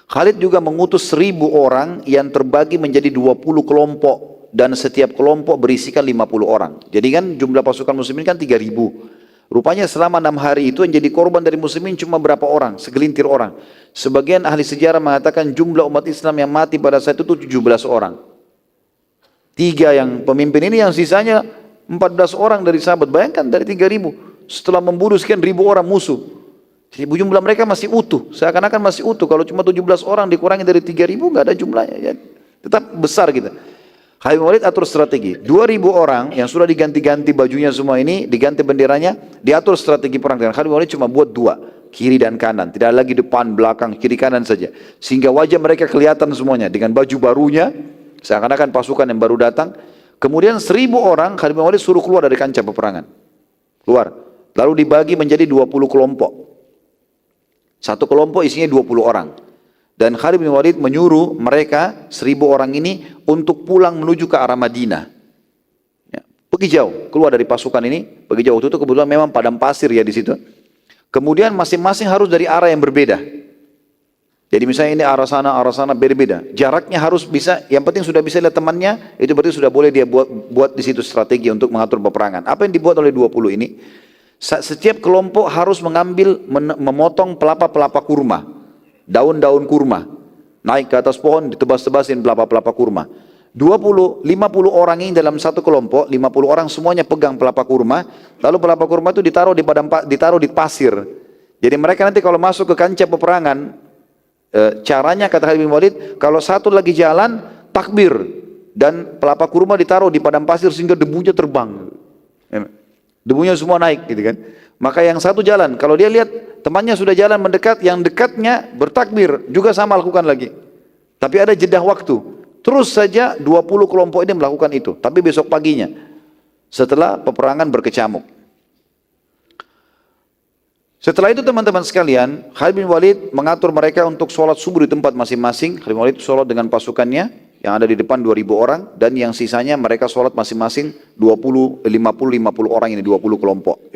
Khalid juga mengutus 1000 orang yang terbagi menjadi 20 kelompok dan setiap kelompok berisikan 50 orang. Jadi kan jumlah pasukan muslimin kan 3000. Rupanya selama 6 hari itu yang jadi korban dari muslimin cuma berapa orang, segelintir orang. Sebagian ahli sejarah mengatakan jumlah umat Islam yang mati pada saat itu 17 orang. 3 yang pemimpin ini, yang sisanya 14 orang dari sahabat. Bayangkan dari 3000 setelah membunuh sekian ribu orang musuh. Jadi jumlah mereka masih utuh, seakan-akan masih utuh. Kalau cuma 17 orang dikurangi dari 3000 nggak ada jumlahnya, ya. Tetap besar kita. Khalid bin Walid atur strategi. 2000 orang yang sudah diganti-ganti bajunya semua ini, diganti benderanya, diatur strategi perang. Dan Khalid bin Walid cuma buat 2, kiri dan kanan. Tidak lagi depan, belakang, kiri kanan saja. Sehingga wajah mereka kelihatan semuanya dengan baju barunya, seakan-akan pasukan yang baru datang. Kemudian 1000 orang Khalid bin Walid suruh keluar dari kancah peperangan. Keluar. Lalu dibagi menjadi 20 kelompok. Satu kelompok isinya 20 orang. Dan Khalid bin Walid menyuruh mereka 1000 orang ini untuk pulang menuju ke arah Madinah. Ya, pergi jauh, keluar dari pasukan ini, pergi jauh. Itu kebetulan memang padang pasir ya di situ. Kemudian masing-masing harus dari arah yang berbeda. Jadi misalnya ini arah sana beda-beda. Jaraknya harus bisa, yang penting sudah bisa lihat temannya, itu berarti sudah boleh dia buat di situ strategi untuk mengatur peperangan. Apa yang dibuat oleh 20 ini? Setiap kelompok harus memotong pelapa-pelapa kurma, daun-daun kurma, naik ke atas pohon, ditebas-tebasin pelapa-pelapa kurma. 50 orang ini dalam satu kelompok, 50 orang semuanya pegang pelapa kurma, lalu pelapa kurma itu ditaruh di pasir. Jadi mereka nanti kalau masuk ke kancah peperangan, caranya kata Khalid bin Walid, kalau satu lagi jalan, takbir, dan pelapa kurma ditaruh di padang pasir sehingga debunya terbang. Debunya semua naik gitu kan. Maka yang satu jalan, kalau dia lihat temannya sudah jalan mendekat, yang dekatnya bertakbir, juga sama lakukan lagi. Tapi ada jeda waktu. Terus saja 20 kelompok ini melakukan itu. Tapi besok paginya, setelah peperangan berkecamuk. Setelah itu teman-teman sekalian, Khalid bin Walid mengatur mereka untuk sholat subuh di tempat masing-masing. Khalid bin Walid sholat dengan pasukannya yang ada di depan 2.000 orang, dan yang sisanya mereka sholat masing-masing 50-50 orang, ini 20 kelompok.